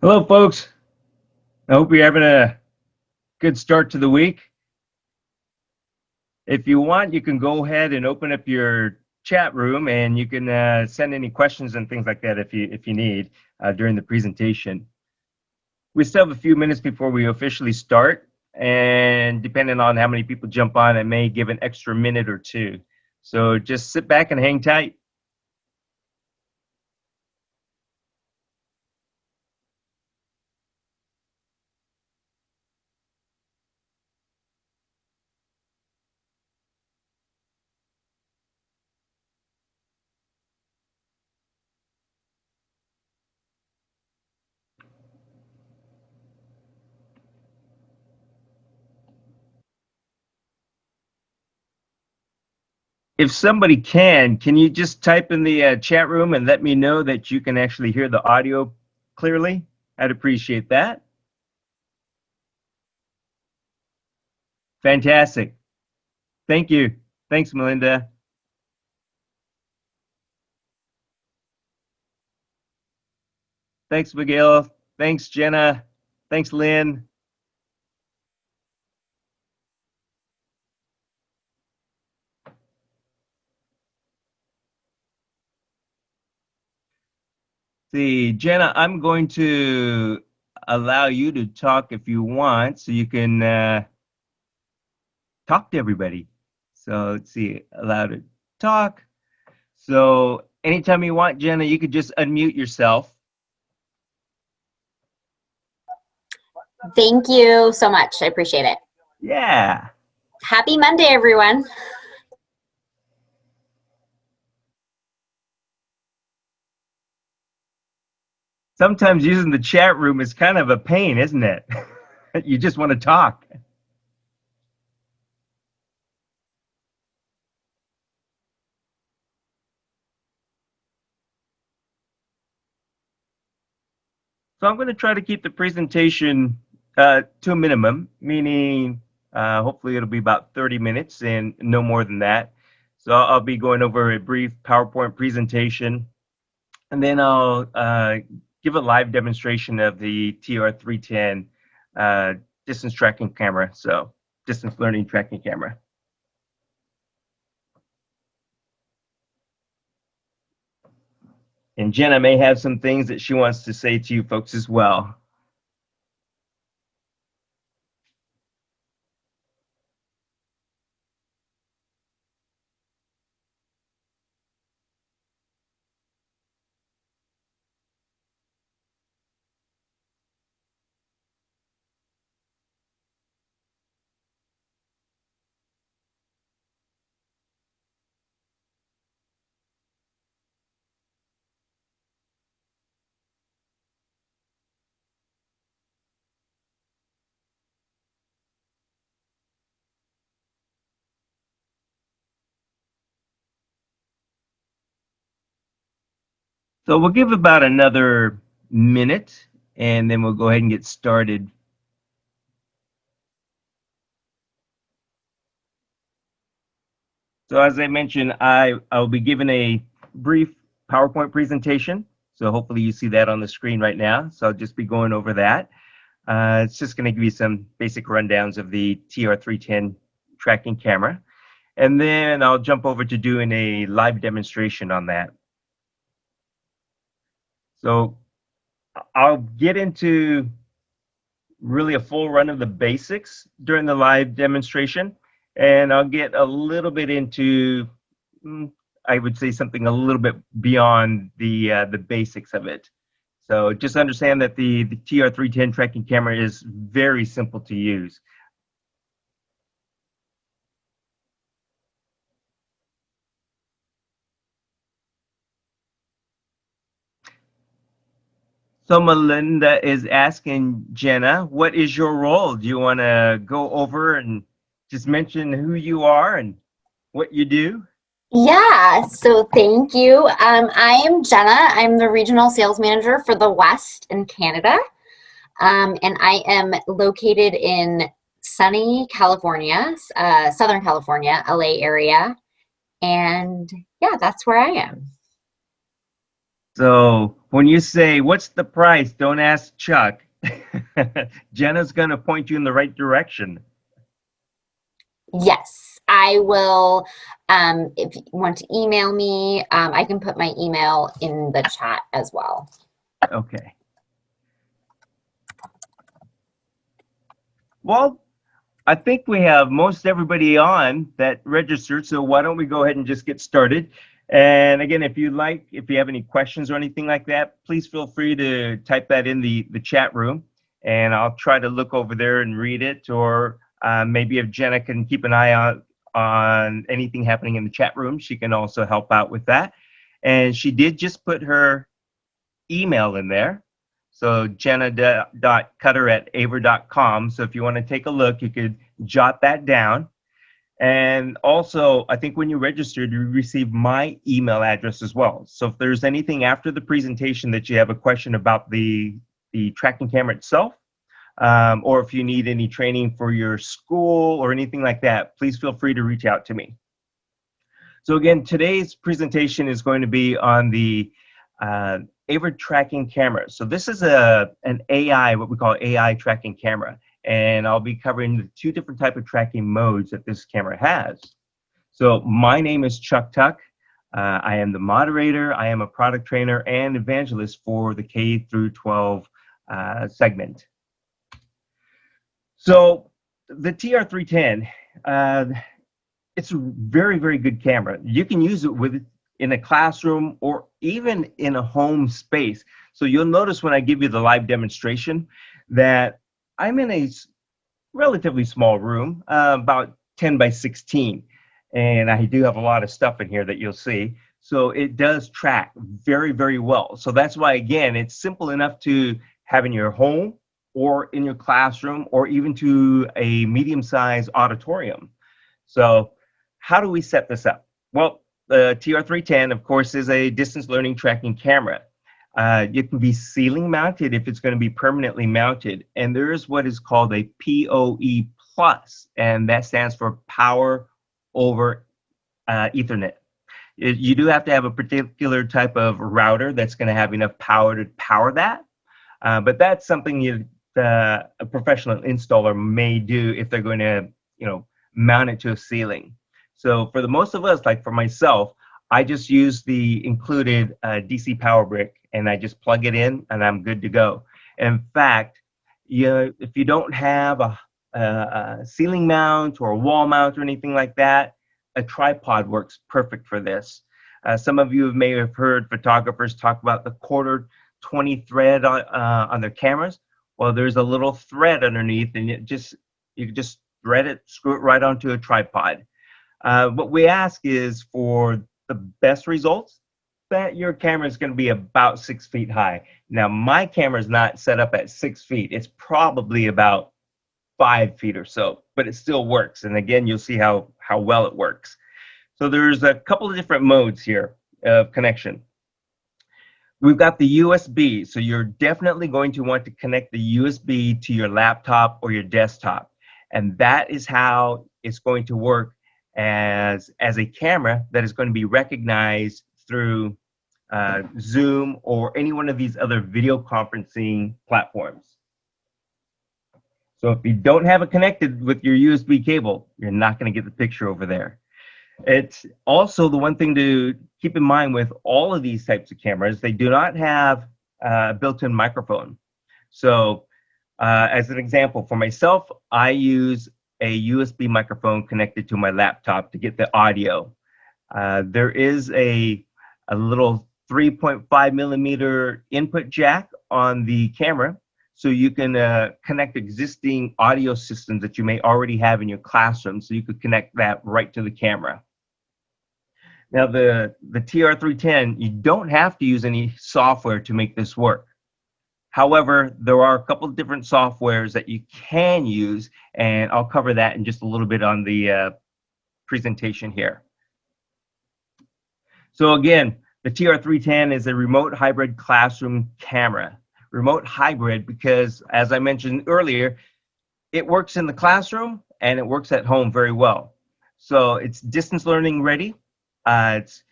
Hello, folks. I hope you're having a good start to the week. If you want, you can go ahead and open up your chat room, and you can send any questions and things like that if you need during the presentation. We still have a few minutes before we officially start, and depending on how many people jump on, I may give an extra minute or two. So just sit back and hang tight. If somebody can you just type in the chat room and let me know that you can actually hear the audio clearly? I'd appreciate that. Fantastic. Thank you. Thanks, Melinda. Thanks, Miguel. Thanks, Jenna. Thanks, Lynn. See, Jenna, I'm going to allow you to talk if you want, so you can talk to everybody. So let's see, allow to talk. So anytime you want, Jenna, you could just unmute yourself. Thank you so much. I appreciate it. Yeah. Happy Monday, everyone. Sometimes using the chat room is kind of a pain, isn't it? You just want to talk. So I'm going to try to keep the presentation to a minimum, meaning hopefully it'll be about 30 minutes and no more than that. So I'll be going over a brief PowerPoint presentation, and then I'll give a live demonstration of the TR310 distance tracking camera, so distance learning tracking camera. And Jenna may have some things that she wants to say to you folks as well. So we'll give about another minute, and then we'll go ahead and get started. So as I mentioned, I'll be giving a brief PowerPoint presentation. So hopefully you see that on the screen right now. So I'll just be going over that. It's just going to give you some basic rundowns of the TR310 tracking camera. And then I'll jump over to doing a live demonstration on that. So I'll get into really a full run of the basics during the live demonstration, and I'll get a little bit into, I would say, something a little bit beyond the basics of it. So just understand that the TR310 tracking camera is very simple to use. So Melinda is asking Jenna, what is your role? Do you want to go over and just mention who you are and what you do? Yeah, so thank you. I am Jenna. I'm the regional sales manager for the West in Canada. And I am located in sunny California, Southern California, LA area. And yeah, that's where I am. So when you say, what's the price? Don't ask Chuck. Jenna's going to point you in the right direction. Yes, I will. If you want to email me, I can put my email in the chat as well. Okay. Well, I think we have most everybody on that registered, so why don't we go ahead and just get started. And again, if you have any questions or anything like that, please feel free to type that in the chat room, and I'll try to look over there and read it, or maybe if Jenna can keep an eye out on anything happening in the chat room, she can also help out with that. And she did just put her email in there. So jenna.cutter@aver.com. So if you want to take a look, you could jot that down. And also, I think when you registered, you received my email address as well. So if there's anything after the presentation that you have a question about the tracking camera itself, or if you need any training for your school or anything like that, please feel free to reach out to me. So again, today's presentation is going to be on the AVer tracking camera. So this is an AI, what we call AI tracking camera. And I'll be covering the two different type of tracking modes that this camera has. So my name is Chuck Tuck. I am the moderator. I am a product trainer and evangelist for the K through 12 segment. So the TR310, it's a very, very good camera. You can use it in a classroom or even in a home space. So you'll notice when I give you the live demonstration that I'm in a relatively small room, about 10 by 16. And I do have a lot of stuff in here that you'll see. So it does track very, very well. So that's why, again, it's simple enough to have in your home or in your classroom or even to a medium-sized auditorium. So how do we set this up? Well, the TR310, of course, is a distance learning tracking camera. It can be ceiling mounted if it's going to be permanently mounted. And there is what is called a PoE+, and that stands for Power over Ethernet. You do have to have a particular type of router that's going to have enough power to power that. But that's something a professional installer may do if they're going to, mount it to a ceiling. So for the most of us, like for myself, I just use the included DC power brick and I just plug it in and I'm good to go. In fact, if you don't have a ceiling mount or a wall mount or anything like that, a tripod works perfect for this. Some of you may have heard photographers talk about the quarter 20 thread on their cameras. Well, there's a little thread underneath and you can just thread it, screw it right onto a tripod. What we ask is for the best results that your camera is going to be about 6 feet high. Now, my camera is not set up at 6 feet. It's probably about 5 feet or so, but it still works. And again, you'll see how well it works. So there's a couple of different modes here of connection. We've got the USB. So you're definitely going to want to connect the USB to your laptop or your desktop. And that is how it's going to work as a camera that is going to be recognized through Zoom or any one of these other video conferencing platforms. So if you don't have it connected with your USB cable, you're not going to get the picture over there. It's also the one thing to keep in mind with all of these types of cameras, they do not have a built-in microphone. So as an example, for myself, I use a USB microphone connected to my laptop to get the audio. There is a little 3.5 millimeter input jack on the camera, so you can connect existing audio systems that you may already have in your classroom, so you could connect that right to the camera. Now, the TR310, you don't have to use any software to make this work. However, there are a couple of different softwares that you can use, and I'll cover that in just a little bit on the presentation here. So again, the TR310 is a remote hybrid classroom camera. Remote hybrid because, as I mentioned earlier, it works in the classroom and it works at home very well. So it's distance learning ready. It's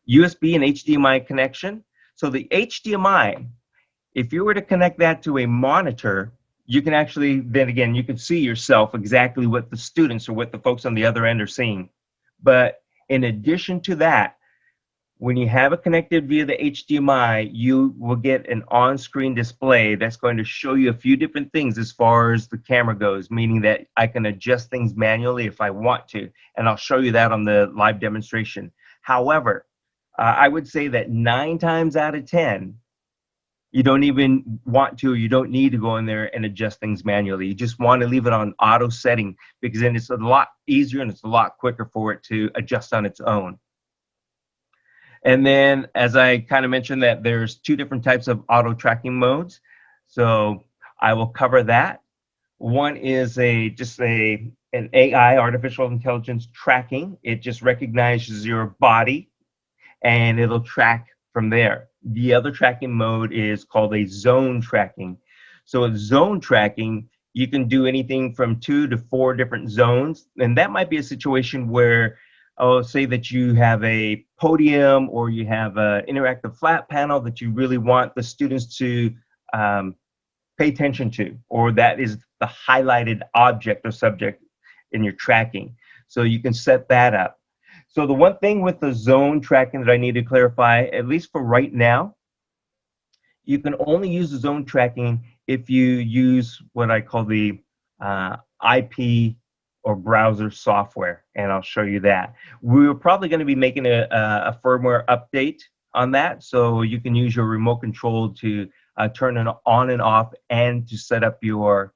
USB and HDMI connection. So the HDMI, if you were to connect that to a monitor, you can actually, then again, you can see yourself exactly what the students or what the folks on the other end are seeing. But in addition to that, when you have it connected via the HDMI, you will get an on-screen display that's going to show you a few different things as far as the camera goes, meaning that I can adjust things manually if I want to, and I'll show you that on the live demonstration. However, I would say that 9 times out of 10, you don't even want to, you don't need to go in there and adjust things manually. You just want to leave it on auto setting, because then it's a lot easier and it's a lot quicker for it to adjust on its own. And then, as I kind of mentioned, that there's 2 different types of auto tracking modes. So I will cover that. One is an AI, artificial intelligence tracking. It just recognizes your body and it'll track from there. The other tracking mode is called a zone tracking. So with zone tracking, you can do anything from 2 to 4 different zones. And that might be a situation where, oh, say that you have a podium or you have an interactive flat panel that you really want the students to pay attention to, or that is the highlighted object or subject in your tracking. So you can set that up. So the one thing with the zone tracking that I need to clarify, at least for right now, you can only use the zone tracking if you use what I call the IP or browser software, and I'll show you that. We're probably going to be making a firmware update on that, so you can use your remote control to turn it on and off and to set up your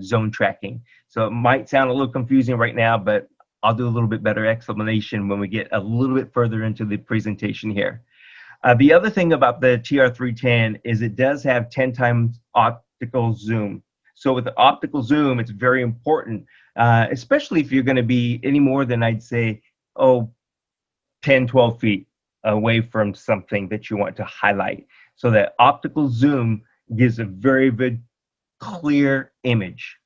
zone tracking. So it might sound a little confusing right now, but I'll do a little bit better explanation when we get a little bit further into the presentation here. The other thing about the TR310 is it does have 10 times optical zoom. So with the optical zoom, it's very important, especially if you're going to be any more than, I'd say, 10, 12 feet away from something that you want to highlight. So that optical zoom gives a very good, clear image.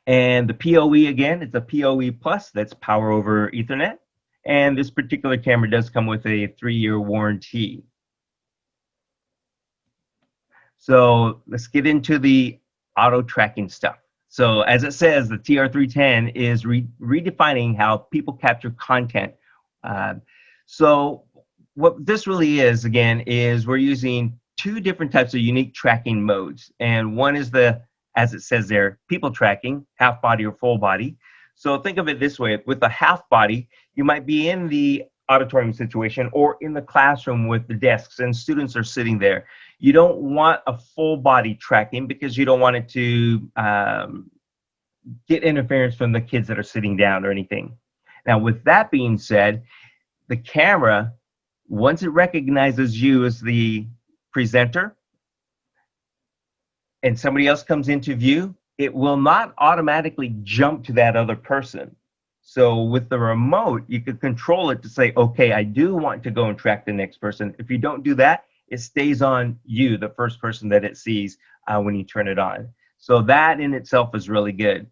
And the PoE, again, it's a PoE Plus, that's power over Ethernet. And this particular camera does come with a 3-year warranty. So let's get into the auto tracking stuff. So as it says, the TR310 is redefining how people capture content. So what this really is, again, is we're using 2 different types of unique tracking modes. And one is the, as it says there, people tracking, half body or full body. So think of it this way, with a half body, you might be in the auditorium situation or in the classroom with the desks and students are sitting there. You don't want a full body tracking because you don't want it to get interference from the kids that are sitting down or anything. Now, with that being said, the camera, once it recognizes you as the presenter and somebody else comes into view, it will not automatically jump to that other person. So with the remote, you could control it to say, okay, I do want to go and track the next person. If you don't do that, it stays on you, the first person that it sees when you turn it on. So that in itself is really good.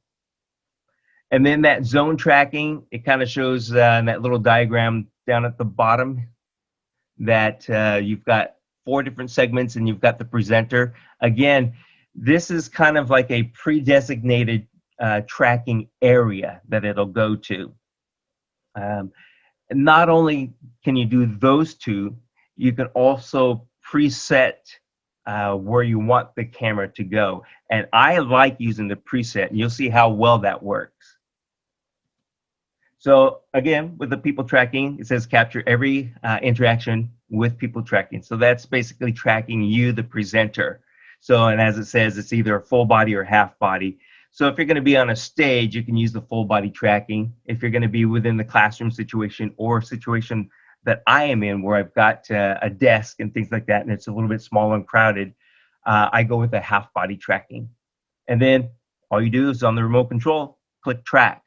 And then that zone tracking, it kind of shows in that little diagram down at the bottom that you've got 4 different segments and you've got the presenter. Again, this is kind of like a pre-designated tracking area that it'll go to. Not only can you do those 2, you can also preset where you want the camera to go. And I like using the preset, and you'll see how well that works. So again, with the people tracking, it says capture every interaction with people tracking. So that's basically tracking you, the presenter. So, and as it says, it's either a full body or half body. So if you're going to be on a stage, you can use the full body tracking. If you're going to be within the classroom situation or situation that I am in where I've got a desk and things like that, and it's a little bit small and crowded, I go with the half body tracking. And then all you do is on the remote control, click track.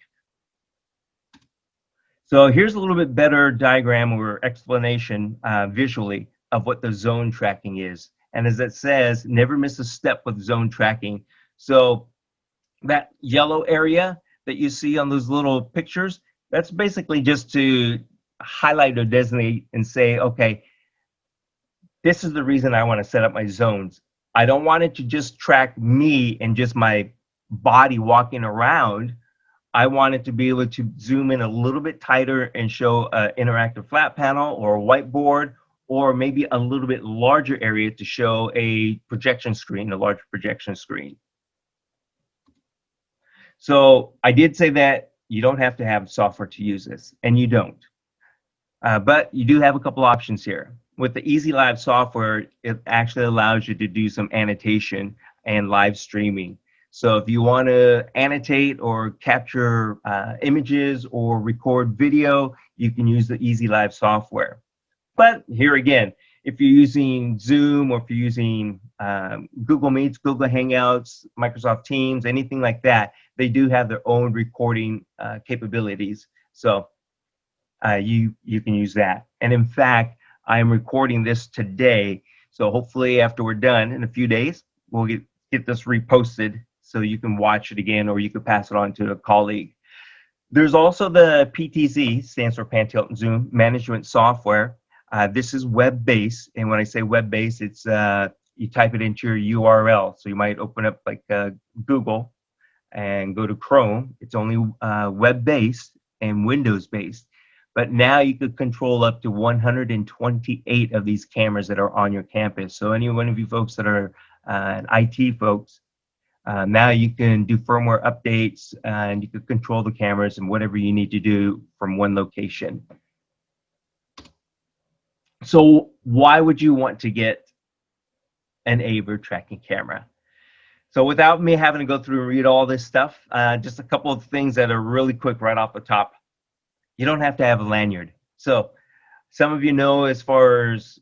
So here's a little bit better diagram or explanation visually of what the zone tracking is. And as it says, never miss a step with zone tracking. So that yellow area that you see on those little pictures, that's basically just to highlight or designate and say, okay, This is the reason I want to set up my zones. I don't want it to just track me and just my body walking around. I want it to be able to zoom in a little bit tighter and show an interactive flat panel or a whiteboard, or maybe a little bit larger area to show a projection screen, a larger projection screen. So I did say that you don't have to have software to use this, and you don't. But you do have a couple options here. With the Easy Live software, it actually allows you to do some annotation and live streaming. So if you want to annotate or capture images or record video, you can use the Easy Live software. But here again, if you're using Zoom or if you're using Google Meets, Google Hangouts, Microsoft Teams, anything like that, they do have their own recording capabilities. So you can use that. And in fact, I am recording this today. So hopefully after we're done in a few days, we'll get this reposted so you can watch it again, or you could pass it on to a colleague. There's also the PTZ, stands for Pan Tilt and Zoom management software. This is web-based, and when I say web-based, it's you type it into your URL. So you might open up like Google and go to Chrome. It's only web-based and Windows-based. But now you could control up to 128 of these cameras that are on your campus. So any one of you folks that are IT folks, now you can do firmware updates and you can control the cameras and whatever you need to do from one location. So why would you want to get an AVer tracking camera? So without me having to go through and read all this stuff, just a couple of things that are really quick right off the top. You don't have to have a lanyard. So some of you know, as far as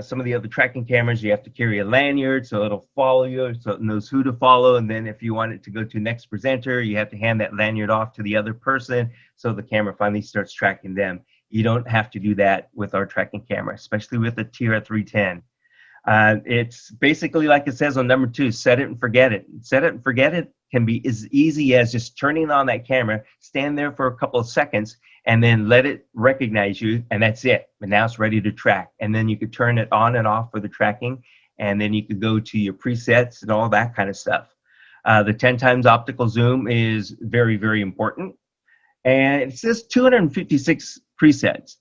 some of the other tracking cameras, you have to carry a lanyard so it'll follow you, so it knows who to follow. And then if you want it to go to next presenter, you have to hand that lanyard off to the other person so the camera finally starts tracking them. You don't have to do that with our tracking camera, especially with the TR310. It's basically like it says on number 2, set it and forget it. Set it and forget it can be as easy as just turning on that camera, stand there for a couple of seconds, and then let it recognize you, and that's it. And now it's ready to track. And then you could turn it on and off for the tracking, and then you could go to your presets and all that kind of stuff. The 10 times optical zoom is very, very important. And it says 256 presets.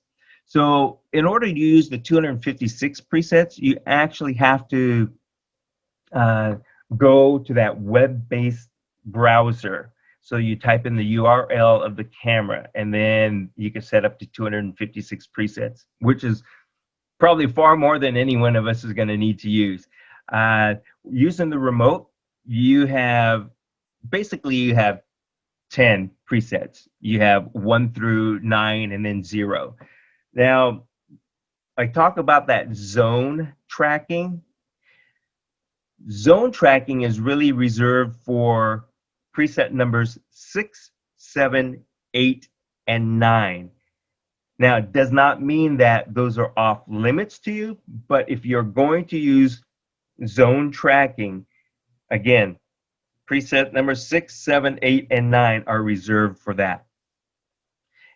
So in order to use the 256 presets, you actually have to go to that web-based browser. So you type in the URL of the camera, and then you can set up to 256 presets, which is probably far more than any one of us is going to need to use. Using the remote, you have 10 presets. You have 1 through 9 and then 0. Now, I talk about that zone tracking. Zone tracking is really reserved for preset numbers 6, 7, 8, and 9. Now, it does not mean that those are off limits to you, but if you're going to use zone tracking, again, preset numbers 6, 7, 8, and 9 are reserved for that.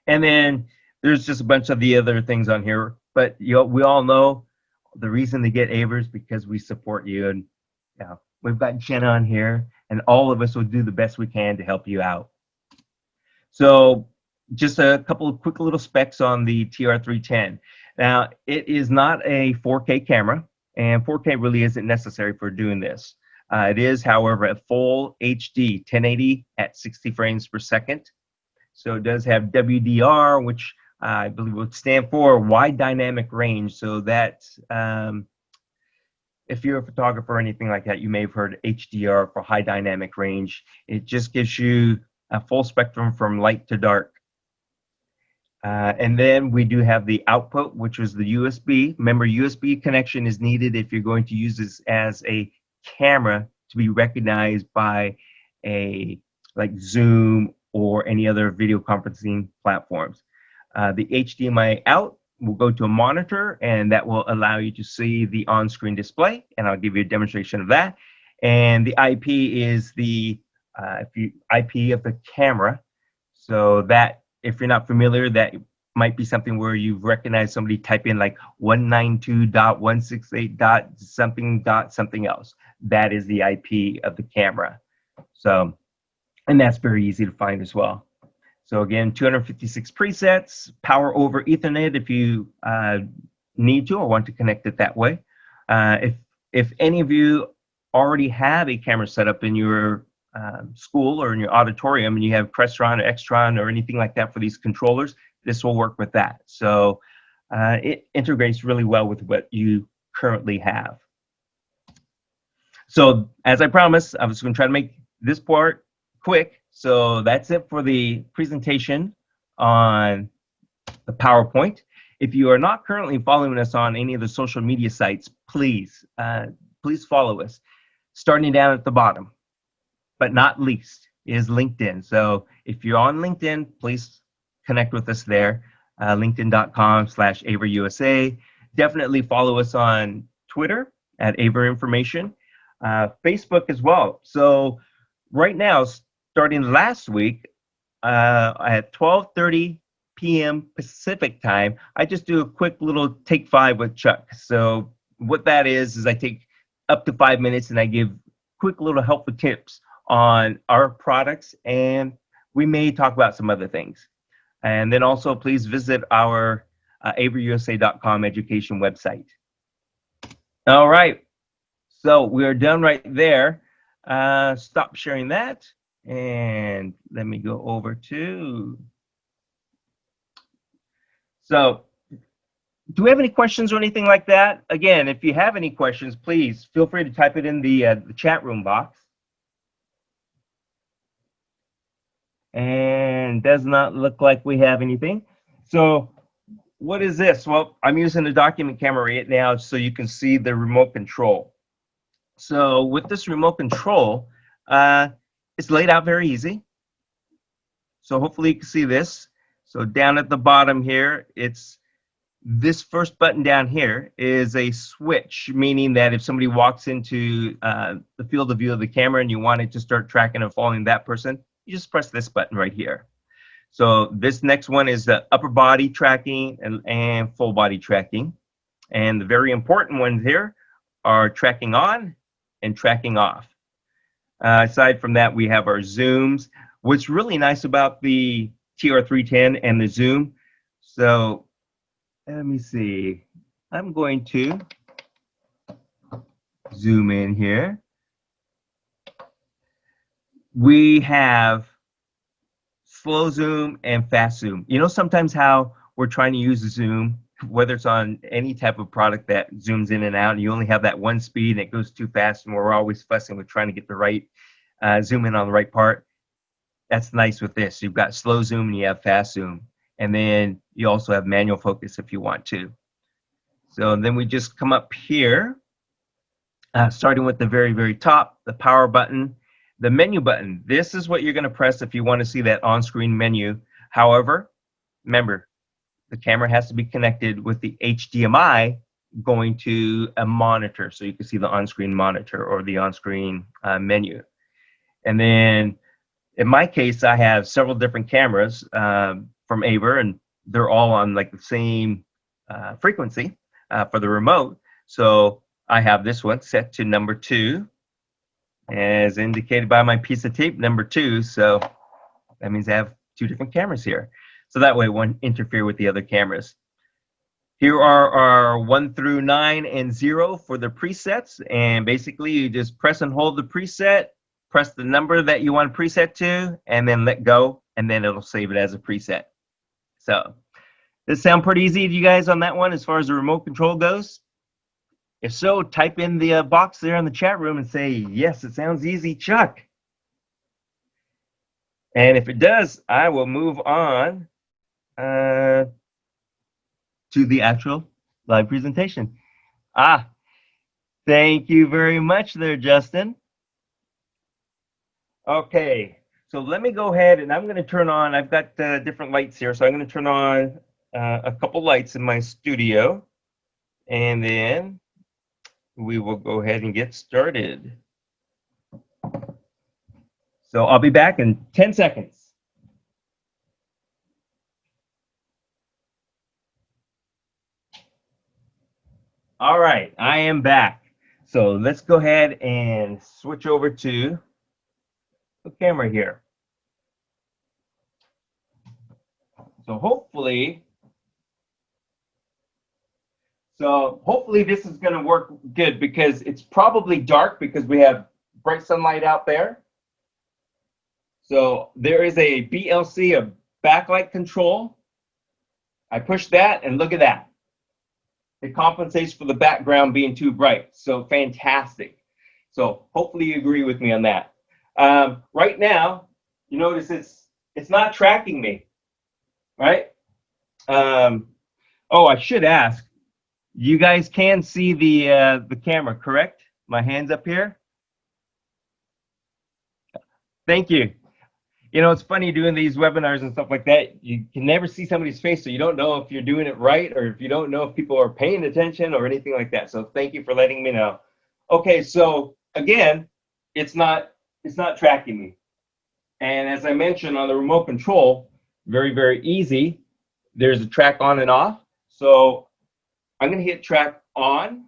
And then there's just a bunch of the other things on here, but we all know the reason to get AVer is because we support you, and we've got Jenna on here, and all of us will do the best we can to help you out. So just a couple of quick little specs on the TR310. Now, it is not a 4K camera, and 4K really isn't necessary for doing this. It is, however, a full HD 1080 at 60 frames per second. So it does have WDR, which I believe would stand for wide dynamic range. So that if you're a photographer or anything like that, you may have heard HDR for high dynamic range. It just gives you a full spectrum from light to dark. And then we do have the output, which is the USB. Remember, USB connection is needed if you're going to use this as a camera to be recognized by a like Zoom or any other video conferencing platforms. The HDMI out will go to a monitor, and that will allow you to see the on-screen display, and I'll give you a demonstration of that. And the IP is the IP of the camera. So that, if you're not familiar, that might be something where you've recognized somebody type in like 192.168.something else. That is the IP of the camera. So, and that's very easy to find as well. So again, 256 presets, power over Ethernet if you need to or want to connect it that way. If any of you already have a camera set up in your school or in your auditorium and you have Crestron or Extron or anything like that for these controllers, this will work with that. So it integrates really well with what you currently have. So as I promised, I was going to try to make this part quick. So that's it for the presentation on the PowerPoint. If you are not currently following us on any of the social media sites, please follow us. Starting down at the bottom, but not least, is LinkedIn. So if you're on LinkedIn, please connect with us there. LinkedIn.com/AverUSA. Definitely follow us on Twitter at AVer Information. Facebook as well. So right now, starting last week, at 12:30 p.m. Pacific time, I just do a quick little take 5 with Chuck. So what that is I take up to 5 minutes and I give quick little helpful tips on our products, and we may talk about some other things. And then also please visit our averusa.com education website. All right, so we're done right there. Stop sharing that, and let me go over to. So, do we have any questions or anything like that? Again, if you have any questions, please feel free to type it in the chat room box. And does not look like we have anything. So what is this? Well, I'm using the document camera right now so you can see the remote control. So with this remote control, it's laid out very easy. So hopefully you can see this. So down at the bottom here, it's this first button down here is a switch, meaning that if somebody walks into the field of view of the camera and you want it to start tracking and following that person, you just press this button right here. So this next one is the upper body tracking and full body tracking. And the very important ones here are tracking on and tracking off. Aside from that, we have our zooms. What's really nice about the TR310 and the zoom, so let me see. I'm going to zoom in here. We have slow zoom and fast zoom. You know, sometimes how we're trying to use zoom, whether it's on any type of product that zooms in and out, and you only have that one speed and it goes too fast, and we're always fussing with trying to get the right zoom in on the right part. That's nice with this. You've got slow zoom and you have fast zoom. And then you also have manual focus if you want to. So then we just come up here, starting with the very, very top, the power button. The menu button, this is what you're going to press if you want to see that on-screen menu. However, remember, the camera has to be connected with the HDMI going to a monitor so you can see the on-screen monitor or the on-screen menu. And then in my case, I have several different cameras from AVer, and they're all on like the same frequency for the remote. So I have this one set to number 2. As indicated by my piece of tape, number 2. So that means I have 2 different cameras here. So that way it won't interfere with the other cameras. Here are our 1 through 9 and 0 for the presets. And basically you just press and hold the preset, press the number that you want to preset to, and then let go, and then it'll save it as a preset. So does it sound pretty easy to you guys on that one as far as the remote control goes? If so, type in the box there in the chat room and say, yes, it sounds easy, Chuck. And if it does, I will move on to the actual live presentation. Thank you very much there, Justin. Okay, so let me go ahead and I'm going to turn on, I've got different lights here, so I'm going to turn on a couple lights in my studio, and then we will go ahead and get started. So I'll be back in 10 seconds. All right, I am back. So let's go ahead and switch over to the camera here. So hopefully this is going to work good because it's probably dark because we have bright sunlight out there. So there is a BLC, a backlight control. I push that and look at that. It compensates for the background being too bright. So fantastic. So hopefully you agree with me on that. Right now, you notice it's not tracking me, right? Oh, I should ask. You guys can see the camera, correct? My hand's up here. Thank you. You know, it's funny doing these webinars and stuff like that. You can never see somebody's face, so you don't know if you're doing it right or if you don't know if people are paying attention or anything like that. So thank you for letting me know. Okay, so again, it's not tracking me. And as I mentioned on the remote control, very, very easy. There's a track on and off. So I'm going to hit track on.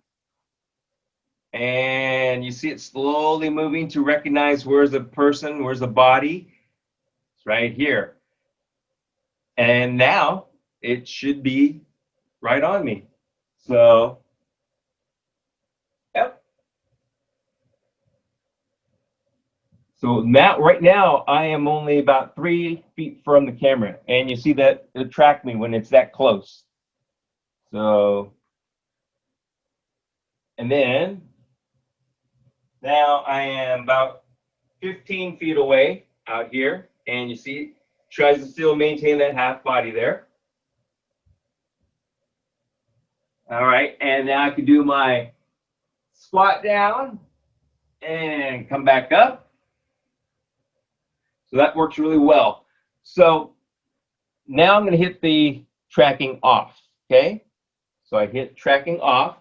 And you see it slowly moving to recognize where's the person, where's the body. It's right here. And now it should be right on me. So, yep. So now, right now, I am only about 3 feet from the camera. And you see that it tracked me when it's that close. So, and then now I am about 15 feet away out here. And you see, it tries to still maintain that half body there. All right, and now I can do my squat down and come back up. So that works really well. So now I'm going to hit the tracking off, okay? So I hit tracking off,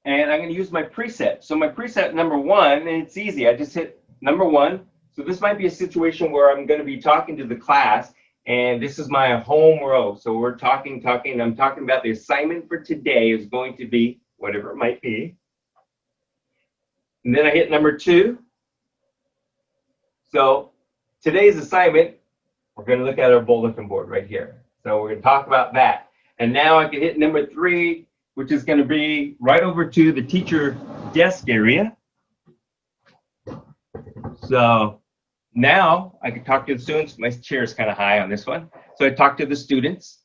and I'm going to use my preset. So my preset number 1, and it's easy. I just hit number 1. So this might be a situation where I'm going to be talking to the class, and this is my home row. So we're talking. I'm talking about the assignment for today is going to be whatever it might be. And then I hit number 2. So today's assignment, we're going to look at our bulletin board right here. So we're going to talk about that. And now I can hit number 3, which is going to be right over to the teacher desk area. So now I can talk to the students. My chair is kind of high on this one. So I talk to the students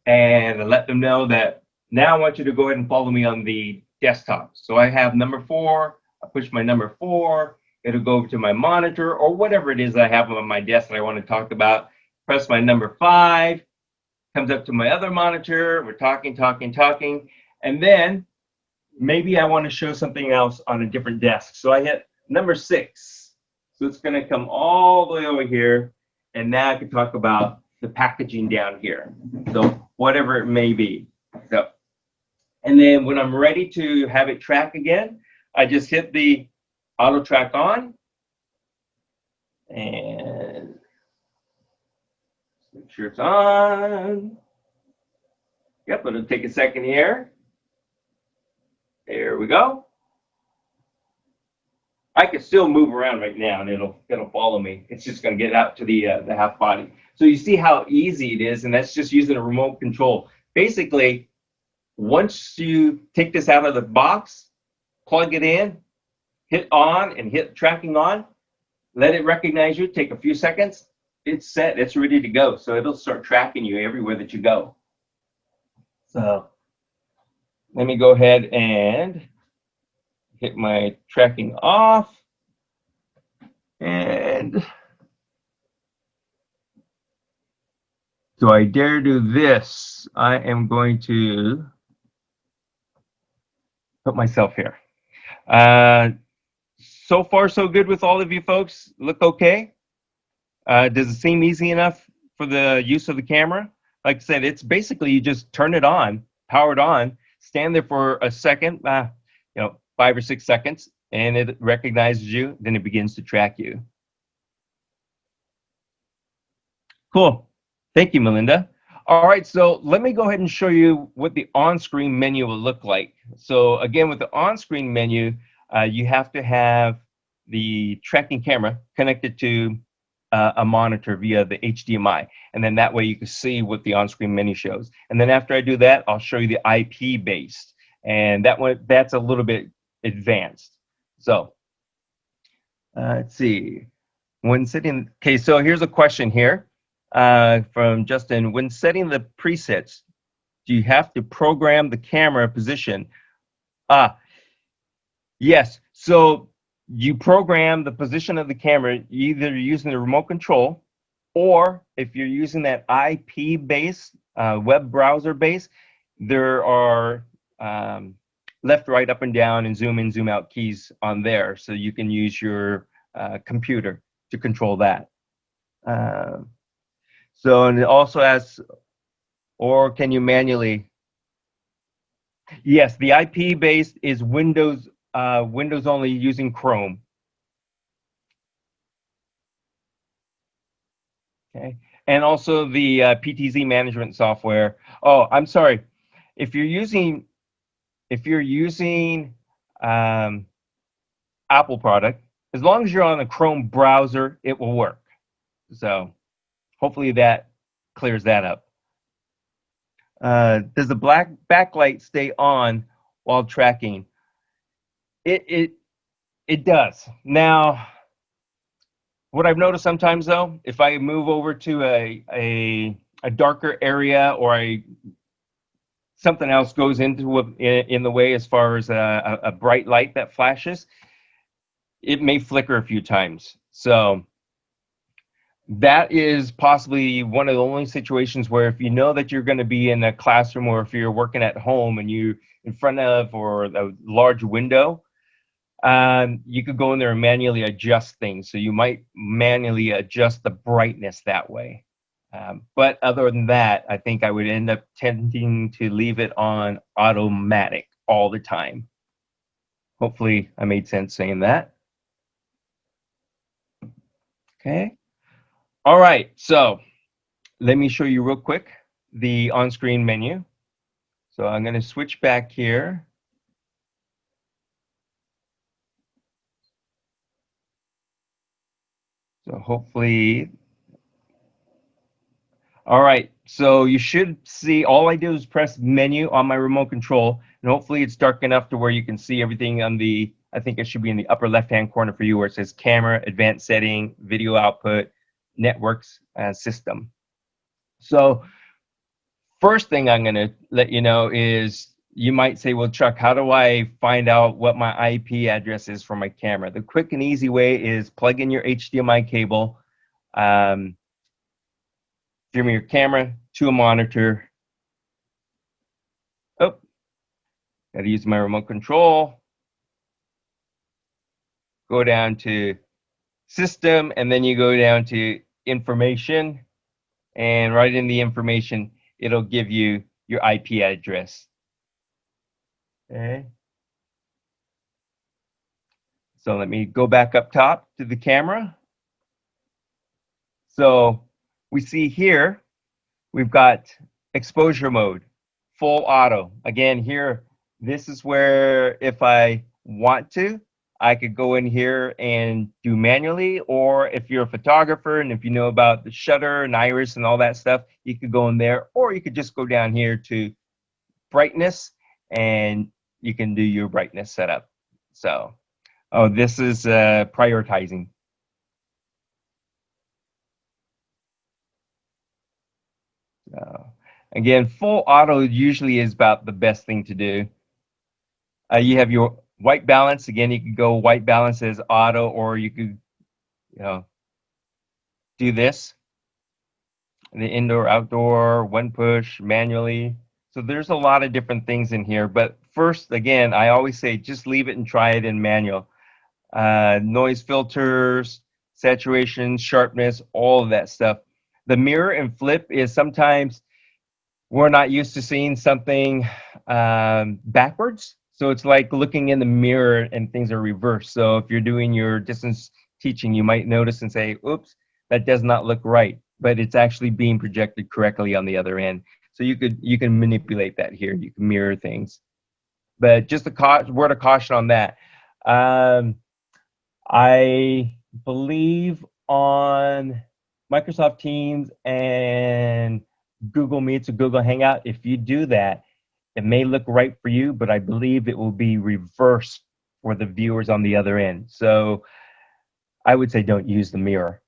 and I let them know that now I want you to go ahead and follow me on the desktop. So I have number 4. I push my number 4. It'll go over to my monitor or whatever it is I have on my desk that I want to talk about. Press my number 5. Comes up to my other monitor. We're talking. And then maybe I want to show something else on a different desk. So I hit number 6. So it's going to come all the way over here. And now I can talk about the packaging down here. So whatever it may be. So, and then when I'm ready to have it track again, I just hit the auto track on. And make sure it's on. Yep, it'll take a second here. There we go. I can still move around right now and it'll follow me. It's just going to get out to the half body. So you see how easy it is, and that's just using a remote control. Basically, once you take this out of the box, plug it in, hit on and hit tracking on, let it recognize you, take a few seconds, it's set, it's ready to go. So it'll start tracking you everywhere that you go. So let me go ahead and hit my tracking off. And do I dare do this? I am going to put myself here. So far, so good with all of you folks. Look okay? Does it seem easy enough for the use of the camera? Like I said, it's basically you just turn it on, power it on, stand there for a second, 5 or 6 seconds, and it recognizes you, then it begins to track you. Cool. Thank you, Melinda. All right, so let me go ahead and show you what the on-screen menu will look like. So again, with the on-screen menu, you have to have the tracking camera connected to a monitor via the HDMI, and then that way you can see what the on-screen menu shows. And then after I do that, I'll show you the IP based, and that's a little bit advanced. So let's see. When setting, okay, so here's a question here from Justin. When setting the presets, do you have to program the camera position? Ah, yes. So you program the position of the camera either using the remote control, or if you're using that IP base, web browser base, there are left, right, up, and down, and zoom in, zoom out keys on there. So you can use your computer to control that. So, and it also asks, or can you manually? Yes, the IP based is Windows, Windows only using Chrome. Okay, and also the PTZ management software. Oh, I'm sorry. If you're using um, Apple product, as long as you're on a Chrome browser, it will work. So hopefully that clears that up. Does the black backlight stay on while tracking? It does. Now, what I've noticed sometimes though, if I move over to a darker area, or something else goes into in the way as far as a bright light that flashes, it may flicker a few times. So that is possibly one of the only situations where, if you know that you're going to be in a classroom, or if you're working at home and you in front of or a large window, you could go in there and manually adjust things. So you might manually adjust the brightness that way. But other than that, I think I would end up tending to leave it on automatic all the time. Hopefully I made sense saying that. Okay. All right, so let me show you real quick the on-screen menu. So I'm going to switch back here. So hopefully, all right, so you should see, all I do is press menu on my remote control, and hopefully it's dark enough to where you can see everything on the, I think it should be in the upper left-hand corner for you, where it says camera, advanced setting, video output, networks, and system. So first thing I'm going to let you know is, you might say, well, Chuck, how do I find out what my IP address is for my camera? The quick and easy way is plug in your HDMI cable, from your camera to a monitor. Oh, got to use my remote control. Go down to system, and then you go down to information, and right in the information, it'll give you your IP address. Okay. So let me go back up top to the camera. So we see here, we've got exposure mode, full auto. Again, here, this is where if I want to, I could go in here and do manually, or if you're a photographer and if you know about the shutter and iris and all that stuff, you could go in there, or you could just go down here to brightness and you can do your brightness setup. So, oh, this is prioritizing. Again, full auto usually is about the best thing to do. You have your white balance. Again, you could go white balance as auto, or you could, do this. The indoor, outdoor, one push, manually. So there's a lot of different things in here. But first, again, I always say just leave it and try it in manual. Noise filters, saturation, sharpness, all of that stuff. The mirror and flip is sometimes we're not used to seeing something backwards. So it's like looking in the mirror and things are reversed. So if you're doing your distance teaching, you might notice and say, oops, that does not look right. but it's actually being projected correctly on the other end. So you can manipulate that here. You can mirror things, but just a word of caution on that. Um, I believe on Microsoft Teams and Google Meets or Google Hangout, if you do that, it may look right for you, but I believe it will be reversed for the viewers on the other end. So I would say don't use the mirror.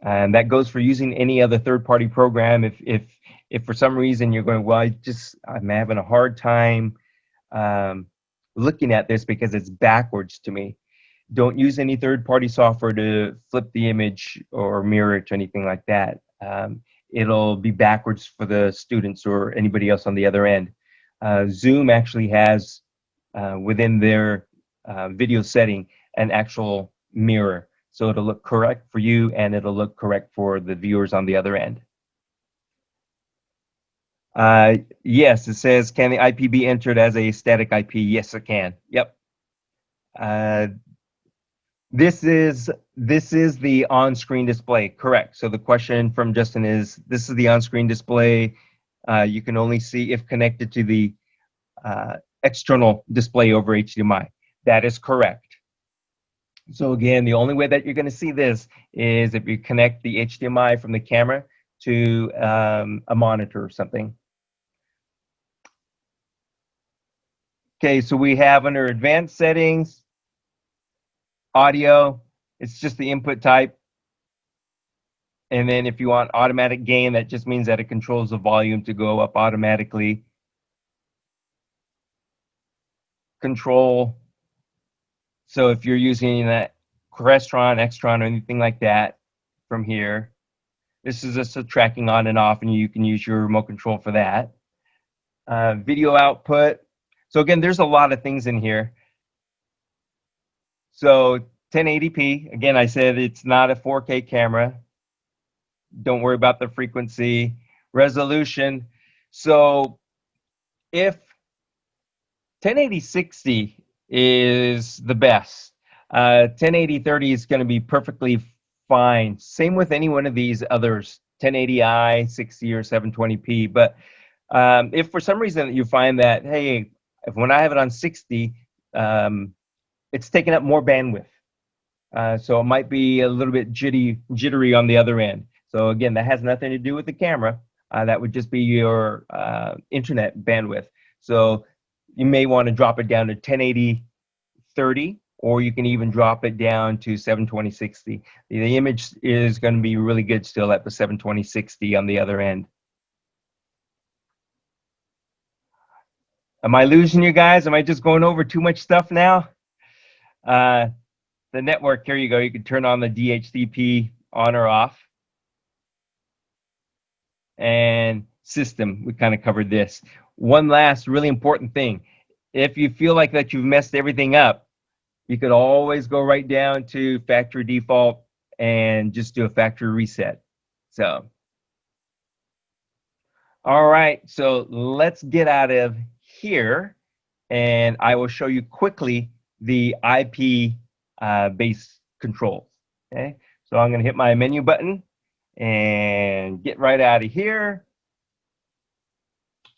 And that goes for using any other third-party program. If for some reason you're going, well, I'm having a hard time um, looking at this because it's backwards to me. Don't use any third-party software to flip the image or mirror it or anything like that. It'll be backwards for the students or anybody else on the other end. Zoom actually has within their video setting an actual mirror. So it'll look correct for you and it'll look correct for the viewers on the other end. Yes, it says, can the IP be entered as a static IP? Yes, it can. Yep. Uh, this is the on-screen display, correct. So the question from Justin is, this is the on-screen display. You can only see if connected to the external display over HDMI. That is correct. So again, the only way that you're going to see this is if you connect the HDMI from the camera to a monitor or something. Okay, so we have under advanced settings, audio, it's just the input type. And then if you want automatic gain, that just means that it controls the volume to go up automatically. Control. So if you're using that Crestron, Extron, or anything like that from here, this is just a tracking on and off, and you can use your remote control for that. Video output. So again, there's a lot of things in here. So 1080p, again, I said it's not a 4K camera. Don't worry about the frequency. Resolution. So if 1080-60 is the best, 1080-30 is going to be perfectly fine. Same with any one of these others, 1080i, 60, or 720p. But if for some reason you find that, hey, when I have it on 60, it's taking up more bandwidth. So it might be a little bit jittery on the other end. So again, that has nothing to do with the camera. That would just be your internet bandwidth. So you may want to drop it down to 1080-30, or you can even drop it down to 720-60. The image is going to be really good still at the 720-60 on the other end. Am I losing you guys? Am I just going over too much stuff now? The network, here you go. You can turn on the DHCP on or off. And system, we kind of covered this. One last really important thing. If you feel like that you've messed everything up, you could always go right down to factory default and just do a factory reset. So, all right, so let's get out of here and I will show you quickly the IP based controls. Okay, so I'm going to hit my menu button and get right out of here.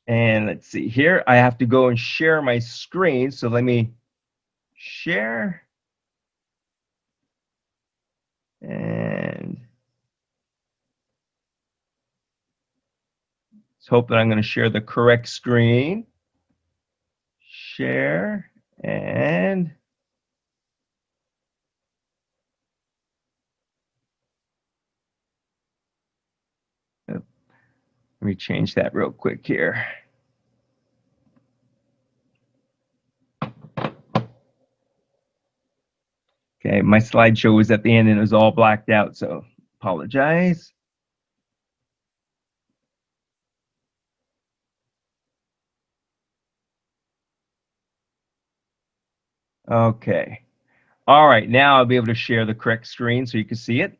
And let's see here, I have to go and share my screen. So let me share. And let's hope that I'm going to share the correct screen. Share and let me change that real quick here. Okay, my slideshow was at the end and it was all blacked out, so apologize. Okay. All right, now I'll be able to share the correct screen so you can see it.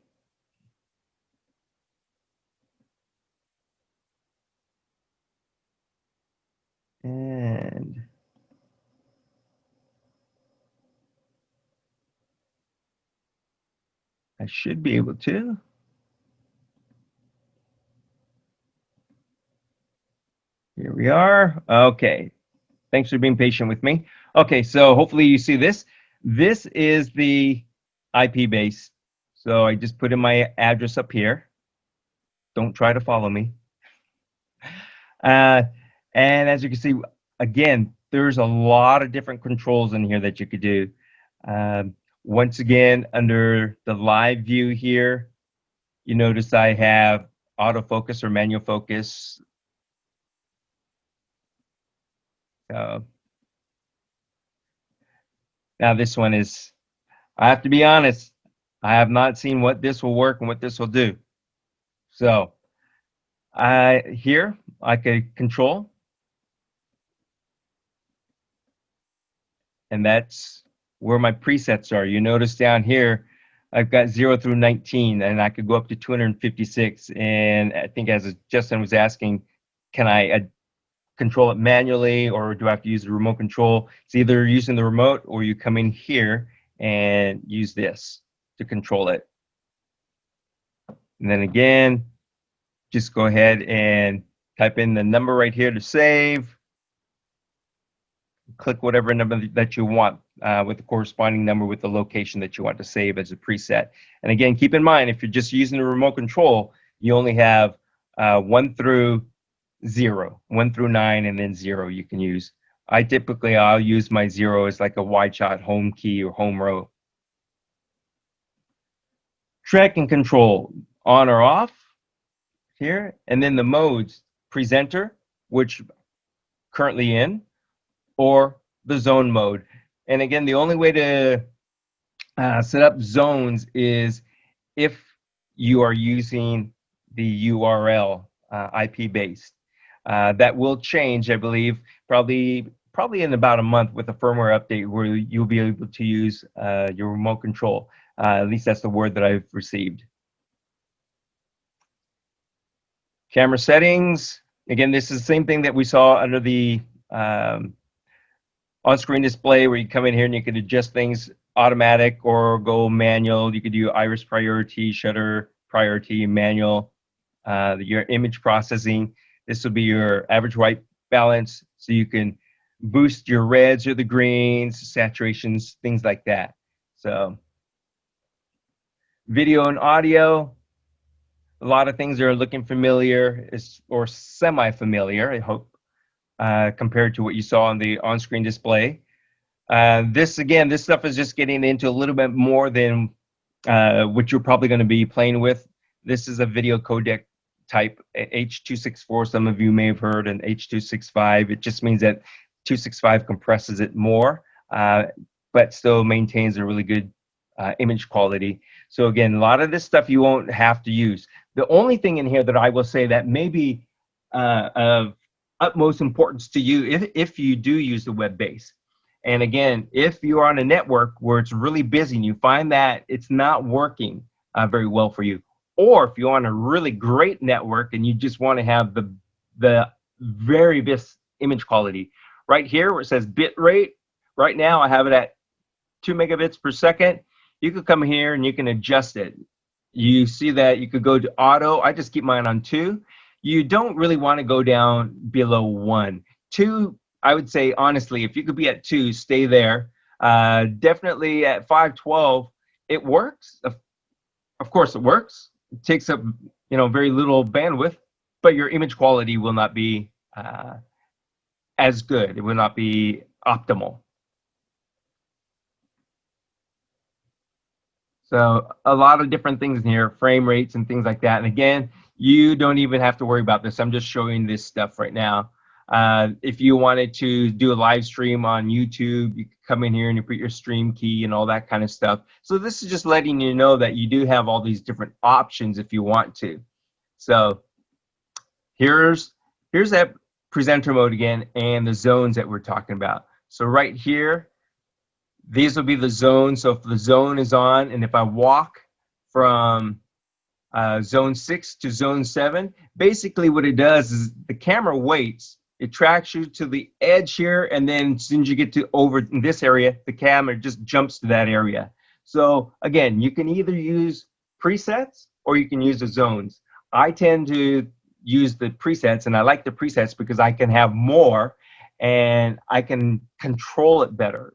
And I should be able to. we are. Okay. Thanks for being patient with me. Okay, so hopefully you see this. This is the IP base. So I just put in my address up here. Don't try to follow me. Uh, and as you can see, again, there's a lot of different controls in here that you could do. Once again, under the live view here, you notice I have autofocus or manual focus. Now this one is, I have to be honest, I have not seen what this will work and what this will do. So here I could control, and that's where my presets are. You notice down here, I've got 0 through 19, and I could go up to 256. And I think as Justin was asking, can I control it manually, or do I have to use the remote control? It's either using the remote or you come in here and use this to control it. And then again, just go ahead and type in the number right here to save. Click whatever number that you want with the corresponding number with the location that you want to save as a preset. And again, keep in mind, if you're just using the remote control, you only have 1 through 0, 1 through 9, and then 0 you can use. I'll use my 0 as like a wide shot home key or home row. Tracking control, on or off here, and then the modes, presenter, which currently in, or the zone mode. And again, the only way to set up zones is if you are using the URL IP based. That will change, I believe, probably in about a month with a firmware update where you'll be able to use your remote control. At least that's the word that I've received. Camera settings. Again, this is the same thing that we saw under the on-screen display, where you come in here and you can adjust things automatic or go manual. You could do iris priority, shutter priority, manual. Your image processing. This will be your average white balance, so you can boost your reds or the greens, saturations, things like that. So video and audio, a lot of things are looking familiar or semi-familiar, I hope, compared to what you saw on the on-screen display. This stuff is just getting into a little bit more than what you're probably going to be playing with. This is a video codec type H.264. Some of you may have heard an H.265. It just means that 265 compresses it more, but still maintains a really good image quality. So again, a lot of this stuff you won't have to use. The only thing in here that I will say that may be of utmost importance to you if you do use the web base. And again, if you're on a network where it's really busy and you find that it's not working very well for you, or if you're on a really great network and you just want to have the very best image quality, right here where it says bit rate, right now I have it at 2 megabits per second. You could come here and you can adjust it. You see that you could go to auto. I just keep mine on 2. You don't really want to go down below 1. 2, I would say, honestly, if you could be at 2, stay there. Definitely at 512, it works. Of course, it works. It takes up, very little bandwidth, but your image quality will not be as good. It will not be optimal. So a lot of different things in here, frame rates and things like that. And again, you don't even have to worry about this. I'm just showing this stuff right now. If you wanted to do a live stream on YouTube, you can come in here and you put your stream key and all that kind of stuff. So this is just letting you know that you do have all these different options if you want to. So here's that presenter mode again and the zones that we're talking about. So right here, these will be the zones. So if the zone is on, and if I walk from zone 6 to zone 7, basically what it does is the camera waits. It tracks you to the edge here, and then as soon as you get to over in this area, the camera just jumps to that area. So again, you can either use presets or you can use the zones. I tend to use the presets, and I like the presets because I can have more and I can control it better.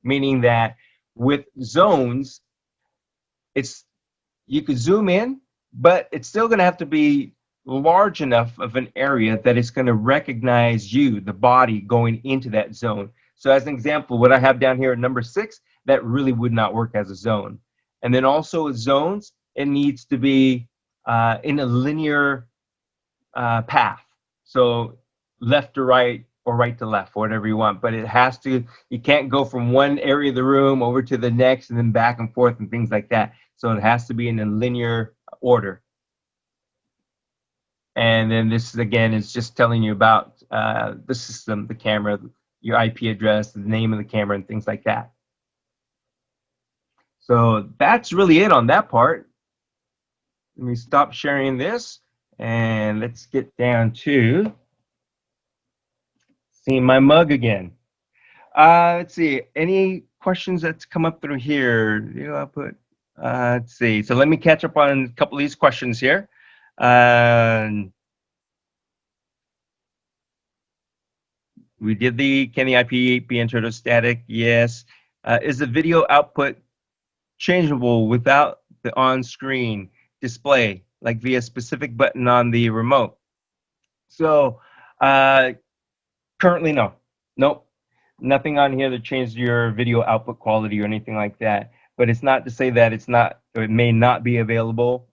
Meaning that with zones, it's you could zoom in, but it's still going to have to be large enough of an area that it's going to recognize you, the body, going into that zone. So as an example, what I have down here at number 6, that really would not work as a zone. And then also with zones, it needs to be in a linear path. So left to right or right to left, whatever you want. But it has to, you can't go from one area of the room over to the next and then back and forth and things like that. So it has to be in a linear order. And then this again is just telling you about the system, the camera, your IP address, the name of the camera, and things like that. So that's really it on that part. Let me stop sharing this and let's get down to seeing my mug again. Let's see, any questions that's come up through here? Let's see, so let me catch up on a couple of these questions here. We did can the IP be entered as static? Yes. Is the video output changeable without the on-screen display, like via specific button on the remote? So currently, no. Nope. Nothing on here that changed your video output quality or anything like that. But it's not to say that it's not, or it may not be available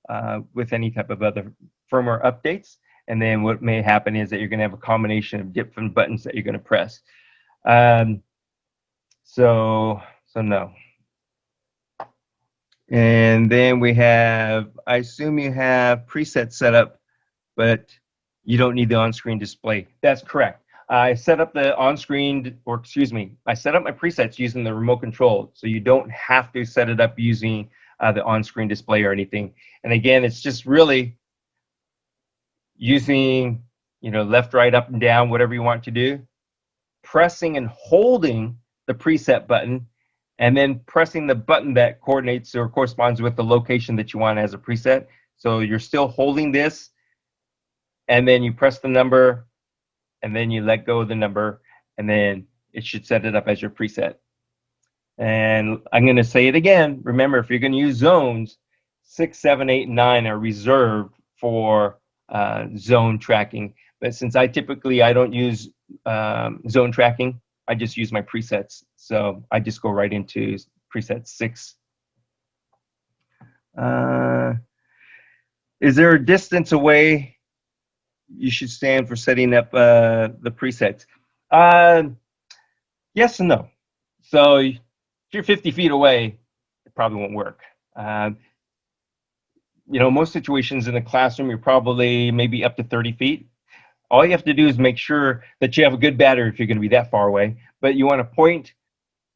with any type of other firmware updates. And then what may happen is that you're going to have a combination of different buttons that you're going to press. So no. And then we have, I assume you have presets set up, but you don't need the on-screen display. That's correct. I set up the on-screen, or excuse me, I set up my presets using the remote control, so you don't have to set it up using the on-screen display or anything. And again, it's just really using, left, right, up, and down, whatever you want to do, pressing and holding the preset button, and then pressing the button that coordinates or corresponds with the location that you want as a preset. So you're still holding this, and then you press the number, and then you let go of the number, and then it should set it up as your preset. And I'm going to say it again. Remember, if you're going to use zones, 6, 7, 8, and 9 are reserved for zone tracking. But since I don't use zone tracking, I just use my presets. So I just go right into preset 6. Is there a distance away you should stand for setting up the presets? Yes and no. So if you're 50 feet away, it probably won't work. Most situations in the classroom, you're probably maybe up to 30 feet. All you have to do is make sure that you have a good battery if you're going to be that far away, but you want to point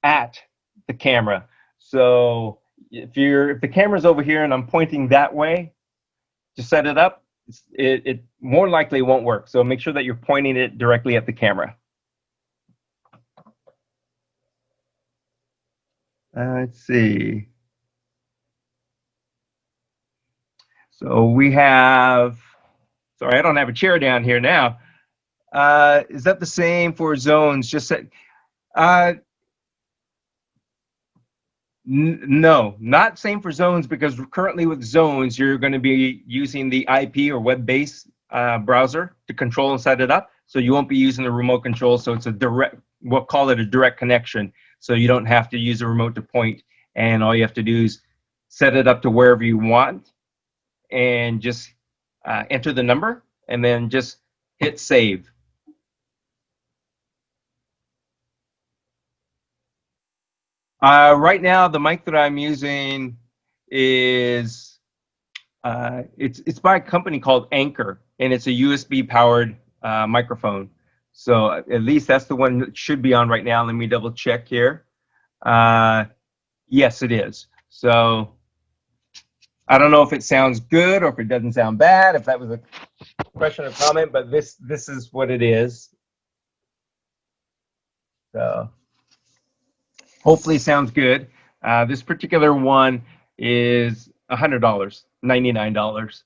at the camera. So if the camera's over here and I'm pointing that way to set it up, it more likely won't work. So make sure that you're pointing it directly at the camera. Let's see. So we have, sorry, I don't have a chair down here now. Is that the same for zones? Just set, no, not same for zones, because currently with zones, you're going to be using the IP or web-based browser to control and set it up. So you won't be using the remote control. So it's a direct, we'll call it a direct connection. So you don't have to use a remote to point, and all you have to do is set it up to wherever you want and just enter the number and then just hit save. Right now, the mic that I'm using is it's by a company called Anchor, and it's a USB powered microphone. So at least that's the one that should be on right now. Let me double check here. Yes, it is. So I don't know if it sounds good or if it doesn't sound bad, if that was a question or comment, but this is what it is. So hopefully it sounds good. This particular one is $100, $99.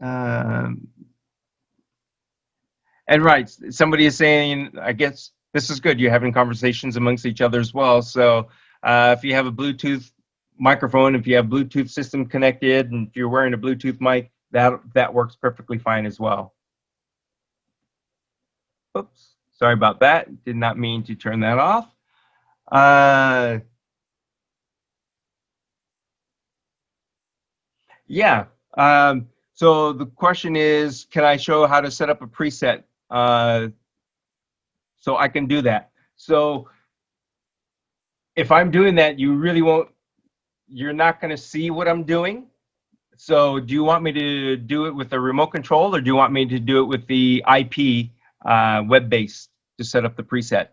Um, and right, somebody is saying, I guess this is good. You're having conversations amongst each other as well. So if you have a Bluetooth microphone, if you have Bluetooth system connected, and if you're wearing a Bluetooth mic, that works perfectly fine as well. Oops, sorry about that. Did not mean to turn that off. Yeah. So the question is, can I show how to set up a preset? So I can do that. So if I'm doing that, you really won't, you're not going to see what I'm doing. So do you want me to do it with a remote control, or do you want me to do it with the IP web-based to set up the preset?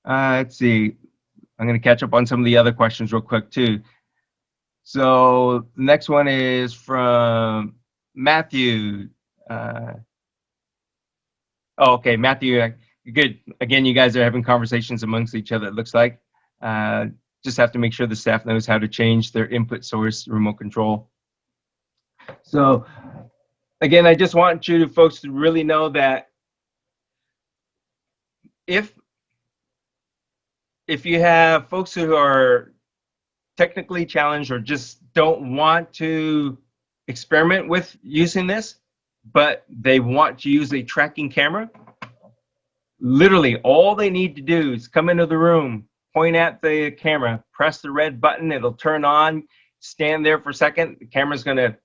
Let's see. I'm going to catch up on some of the other questions real quick too. So the next one is from Matthew. Oh, okay, Matthew. Good. Again, you guys are having conversations amongst each other, it looks like. Uh, just have to make sure the staff knows how to change their input source remote control. So again, I just want you folks to really know that if you have folks who are technically challenged or just don't want to experiment with using this, but they want to use a tracking camera, literally all they need to do is come into the room, point at the camera, press the red button, it'll turn on, stand there for a second, the camera's going to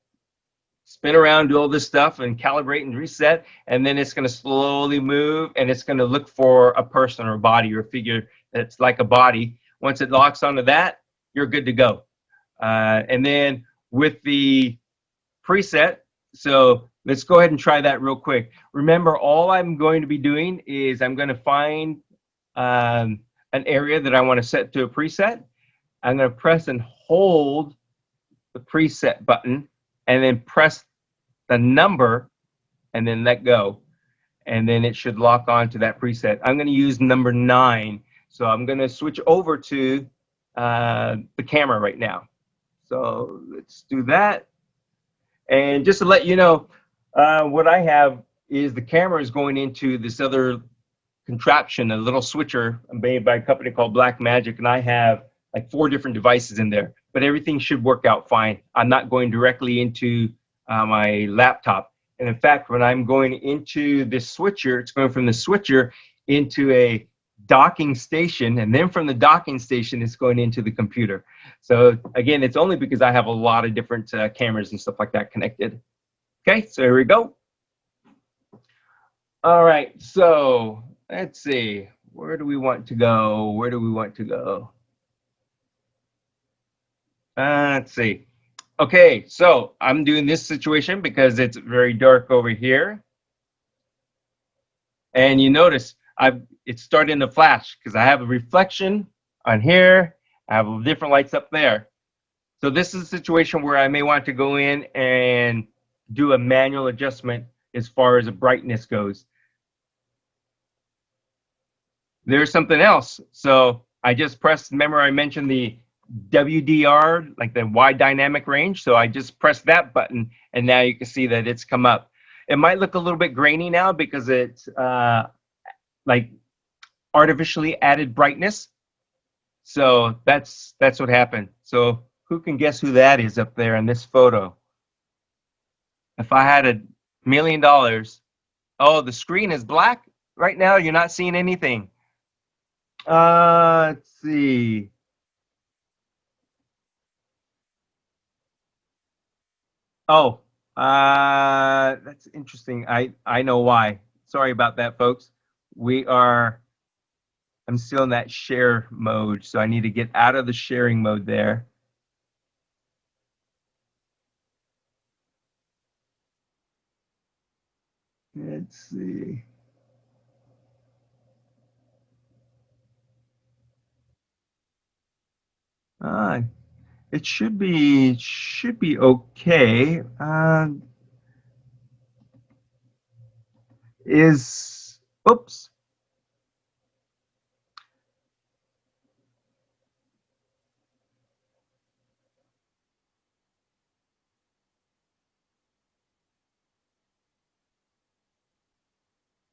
spin around, do all this stuff and calibrate and reset, and then it's going to slowly move, and it's going to look for a person or a body or a figure that's like a body. Once it locks onto that, you're good to go. And then with the preset, so let's go ahead and try that real quick. Remember, all I'm going to be doing is I'm going to find an area that I want to set to a preset. I'm going to press and hold the preset button, and then press the number, and then let go. And then it should lock on to that preset. I'm going to use number 9. So I'm going to switch over to the camera right now. So let's do that. And just to let you know, what I have is the camera is going into this other contraption, a little switcher made by a company called Black Magic, and I have like 4 different devices in there, but everything should work out fine. I'm not going directly into my laptop. And in fact, when I'm going into this switcher, it's going from the switcher into a docking station, and then from the docking station, it's going into the computer. So again, it's only because I have a lot of different cameras and stuff like that connected. Okay, so here we go. All right, so let's see. Where do we want to go? Where do we want to go? Let's see. Okay, so I'm doing this situation because it's very dark over here. And you notice it's starting to flash because I have a reflection on here. I have different lights up there. So this is a situation where I may want to go in and do a manual adjustment as far as the brightness goes. There's something else. So I just pressed, remember I mentioned the WDR, like the wide dynamic range. So I just pressed that button, and now you can see that it's come up. It might look a little bit grainy now because it's like artificially added brightness. So that's what happened. So who can guess who that is up there in this photo? If I had $1,000,000, oh, the screen is black right now. You're not seeing anything. Let's see. Oh, that's interesting. I know why. Sorry about that, folks. I'm still in that share mode, so I need to get out of the sharing mode there. Let's see. Uh, it should be okay. Is oops.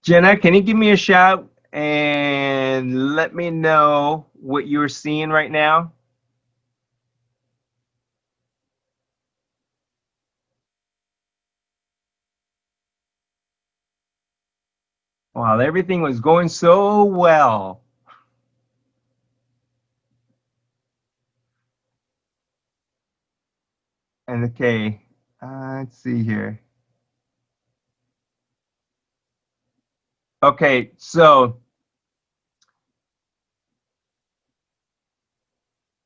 Jenna, can you give me a shout and let me know what you're seeing right now? Wow, everything was going so well. And okay, let's see here. Okay, so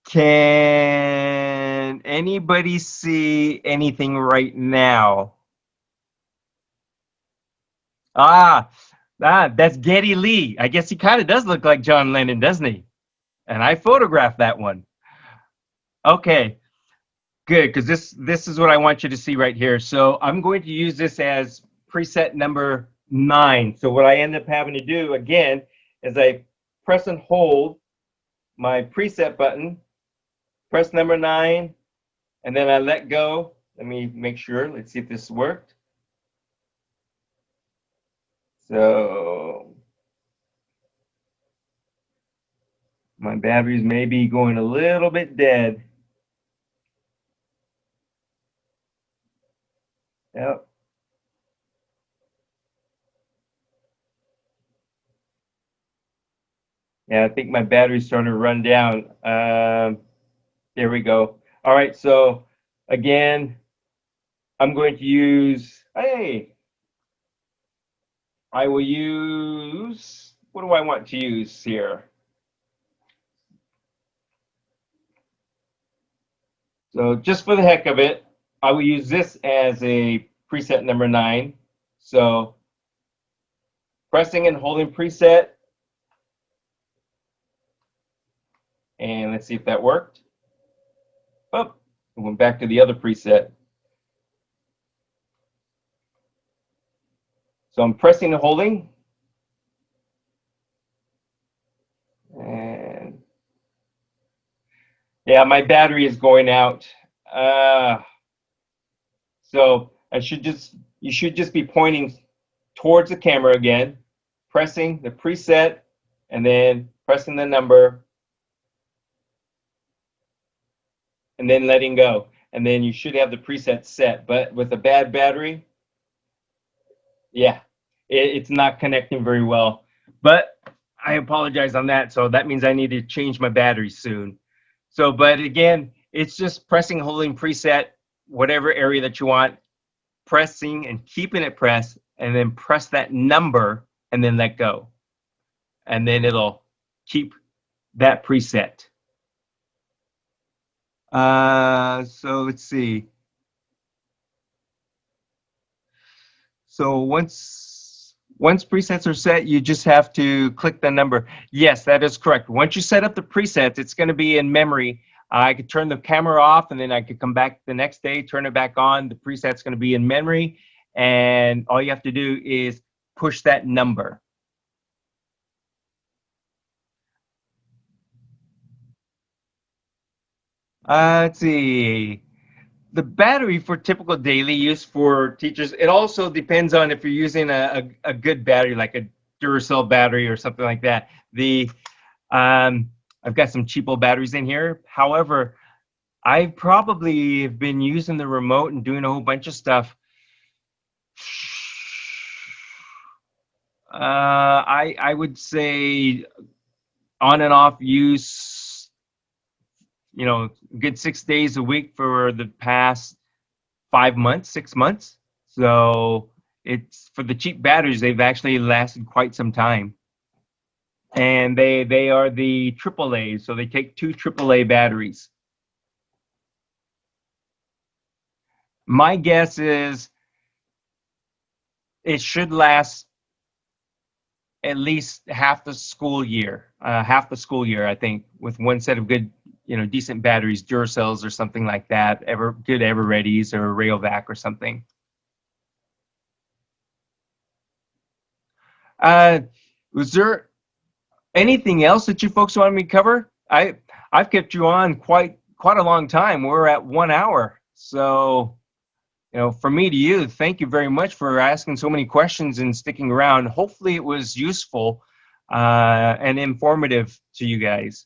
can anybody see anything right now? Ah, that's Geddy Lee. I guess he kind of does look like John Lennon, doesn't he? And I photographed that one. Okay, good, because this is what I want you to see right here. So I'm going to use this as preset number 9. So what I end up having to do again is I press and hold my preset button, press number 9, and then I let go. Let me make sure. Let's see if this worked. So my batteries may be going a little bit dead. Yep. Yeah, I think my battery's starting to run down. There we go. All right, so again, I'm going to use, hey, I will use, what do I want to use here? So just for the heck of it, I will use this as a preset number 9. So pressing and holding preset, and let's see if that worked. Oh, I went back to the other preset. So I'm pressing and holding, and yeah, my battery is going out. So you should just be pointing towards the camera again, pressing the preset, and then pressing the number, and then letting go. And then you should have the preset set. But with a bad battery, yeah, it's not connecting very well. But I apologize on that. So that means I need to change my battery soon. So, but again, it's just pressing, holding preset, whatever area that you want, pressing and keeping it pressed, and then press that number and then let go. And then it'll keep that preset. So let's see. So once presets are set, you just have to click the number. Yes, that is correct. Once you set up the presets, it's going to be in memory. I could turn the camera off, and then I could come back the next day, turn it back on. The preset's going to be in memory, and all you have to do is push that number. Let's see. The battery for typical daily use for teachers, it also depends on if you're using a good battery, like a Duracell battery or something like that. I've got some cheapo batteries in here. However, I probably have been using the remote and doing a whole bunch of stuff. I would say on and off use, good 6 days a week for the past 5 months, 6 months. So it's for the cheap batteries, they've actually lasted quite some time. And they are the AAA, so they take 2 AAA batteries. My guess is it should last at least half the school year. I think, with one set of good, decent batteries, Duracells or something like that, good Everreadys or Rayovac or something. Was there anything else that you folks wanted me to cover? I've kept you on quite a long time. We're at 1 hour, so from me to you, thank you very much for asking so many questions and sticking around. Hopefully it was useful and informative to you guys.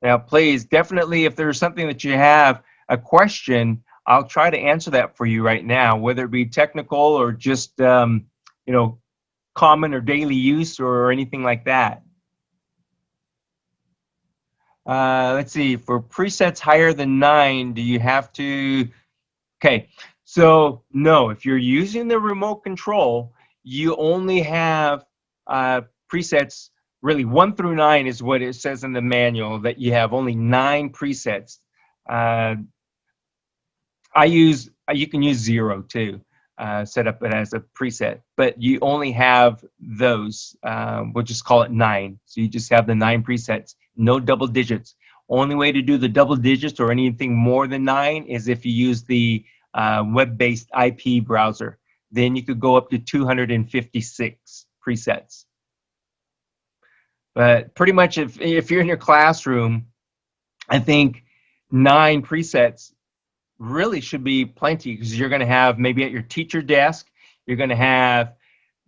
Now, please, definitely, if there's something that you have, a question, I'll try to answer that for you right now, whether it be technical or just, common or daily use or anything like that. Let's see, for presets higher than 9, do you have to? Okay, so no, if you're using the remote control, you only have presets, really 1 through 9 is what it says in the manual, that you have only 9 presets. You can use 0 too, set up it as a preset, but you only have those, we'll just call it 9. So you just have the 9 presets, no double digits. Only way to do the double digits or anything more than 9 is if you use the web-based IP browser. Then you could go up to 256 presets. But pretty much if you're in your classroom, I think 9 presets really should be plenty, because you're going to have maybe at your teacher desk, you're going to have,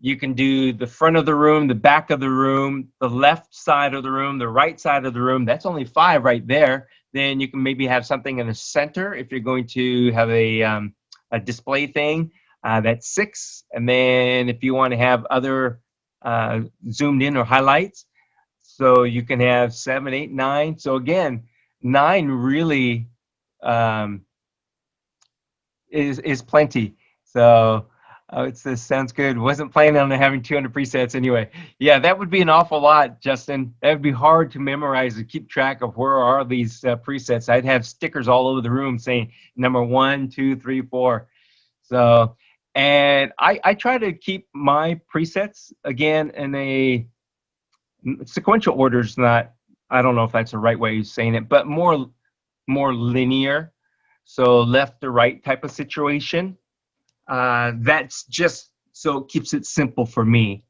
you can do the front of the room, the back of the room, the left side of the room, the right side of the room. That's only 5 right there. Then you can maybe have something in the center if you're going to have a display thing. That's 6. And then if you want to have other zoomed in or highlights, so you can have 7, 8, 9. So again, 9 really is plenty. So this sounds good. Wasn't planning on having 200 presets anyway. Yeah, that would be an awful lot, Justin. That would be hard to memorize and keep track of where are these presets. I'd have stickers all over the room saying number 1, 2, 3, 4. So, and I try to keep my presets again in a sequential order. Is not, I don't know if that's the right way of saying it, but more linear. So left to right type of situation. That's just so it keeps it simple for me.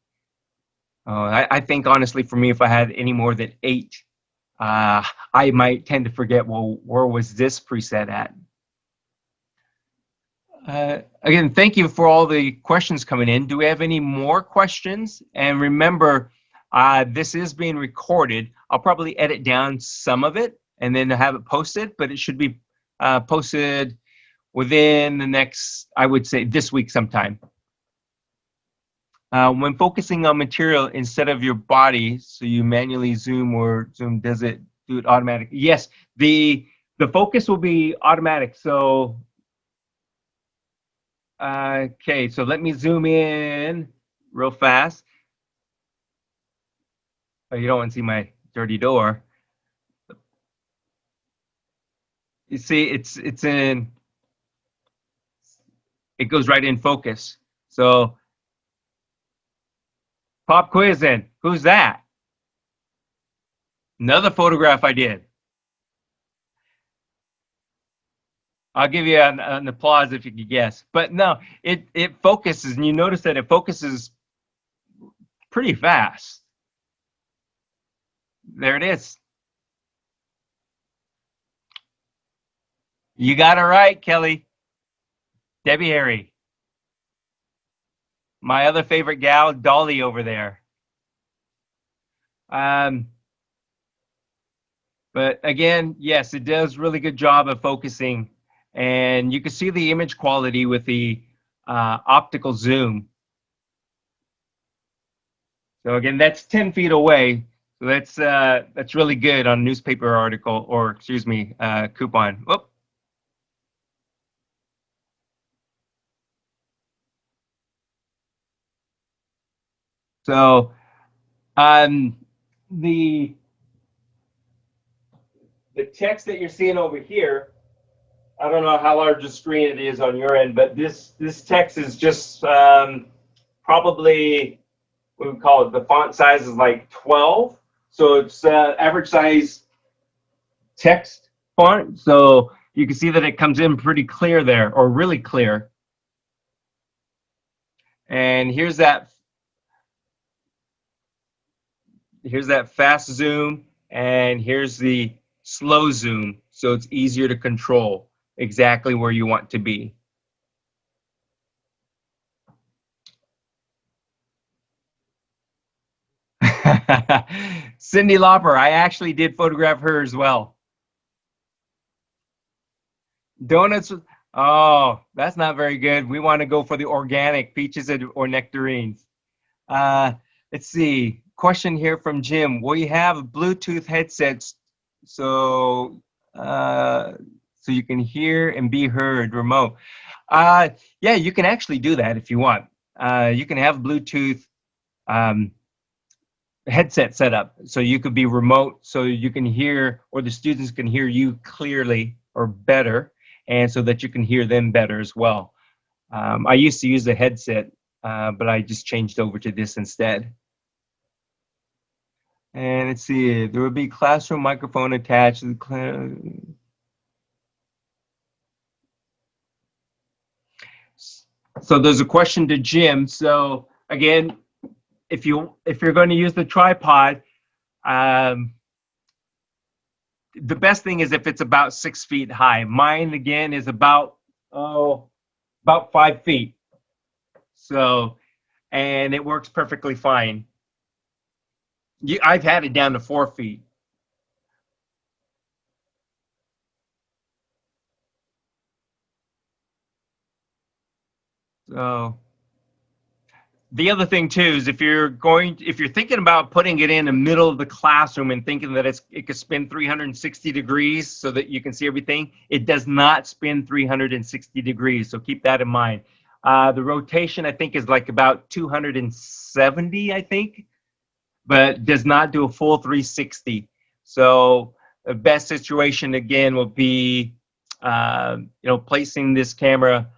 I think honestly, for me, if I had any more than 8, I might tend to forget, well, where was this preset at? Again, thank you for all the questions coming in. Do we have any more questions? And remember, this is being recorded. I'll probably edit down some of it and then have it posted, but it should be posted within the next, I would say, this week sometime. When focusing on material instead of your body, so you manually zoom or zoom, does it do it automatically? Yes, the focus will be automatic. So, okay, so let me zoom in real fast. Oh, you don't want to see my dirty door. You see, it's in, it goes right in focus. So, pop quiz in. Who's that? Another photograph I did. I'll give you an applause if you could guess. But no, it focuses, and you notice that it focuses pretty fast. There it is. You got it right, Kelly. Debbie Harry. My other favorite gal, Dolly, over there. But again, yes, it does really good job of focusing. And you can see the image quality with the optical zoom. So again, that's 10 feet away. So that's really good on a newspaper article, or excuse me, coupon. Whoop. So the text that you're seeing over here, I don't know how large a screen it is on your end, but this text is just probably, what we call it, the font size is like 12. So it's average size text font. So you can see that it comes in pretty clear there, or really clear. And here's that fast zoom, and here's the slow zoom. So it's easier to control exactly where you want to be. Cyndi Lauper, I actually did photograph her as well. Donuts, oh, that's not very good. We want to go for the organic peaches or nectarines. Uh, let's see. Question here from Jim. Will you have Bluetooth headsets so so you can hear and be heard remote? Yeah, you can actually do that if you want. You can have Bluetooth um, headset set up so you could be remote, so you can hear, or the students can hear you clearly or better, and so that you can hear them better as well. I used to use a headset, but I just changed over to this instead. And let's see, there will be classroom microphone attached to the class. So there's a question to Jim. So again, if you're going to use the tripod, the best thing is if it's about 6 feet high. Mine again is about 5 feet. So, and it works perfectly fine. I've had it down to 4 feet. So the other thing too is if you're thinking about putting it in the middle of the classroom and thinking that it could spin 360 degrees so that you can see everything, it does not spin 360 degrees. So keep that in mind. The rotation I think is like about 270, I think, but does not do a full 360. So the best situation again will be, placing this camera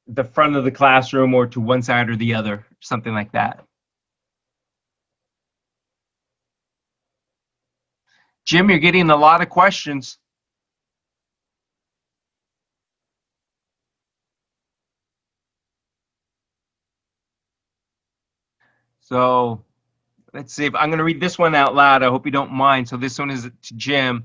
the front of the classroom or to one side or the other, something like that. Jim, you're getting a lot of questions. So let's see if I'm going to read this one out loud. I hope you don't mind. So this one is to Jim.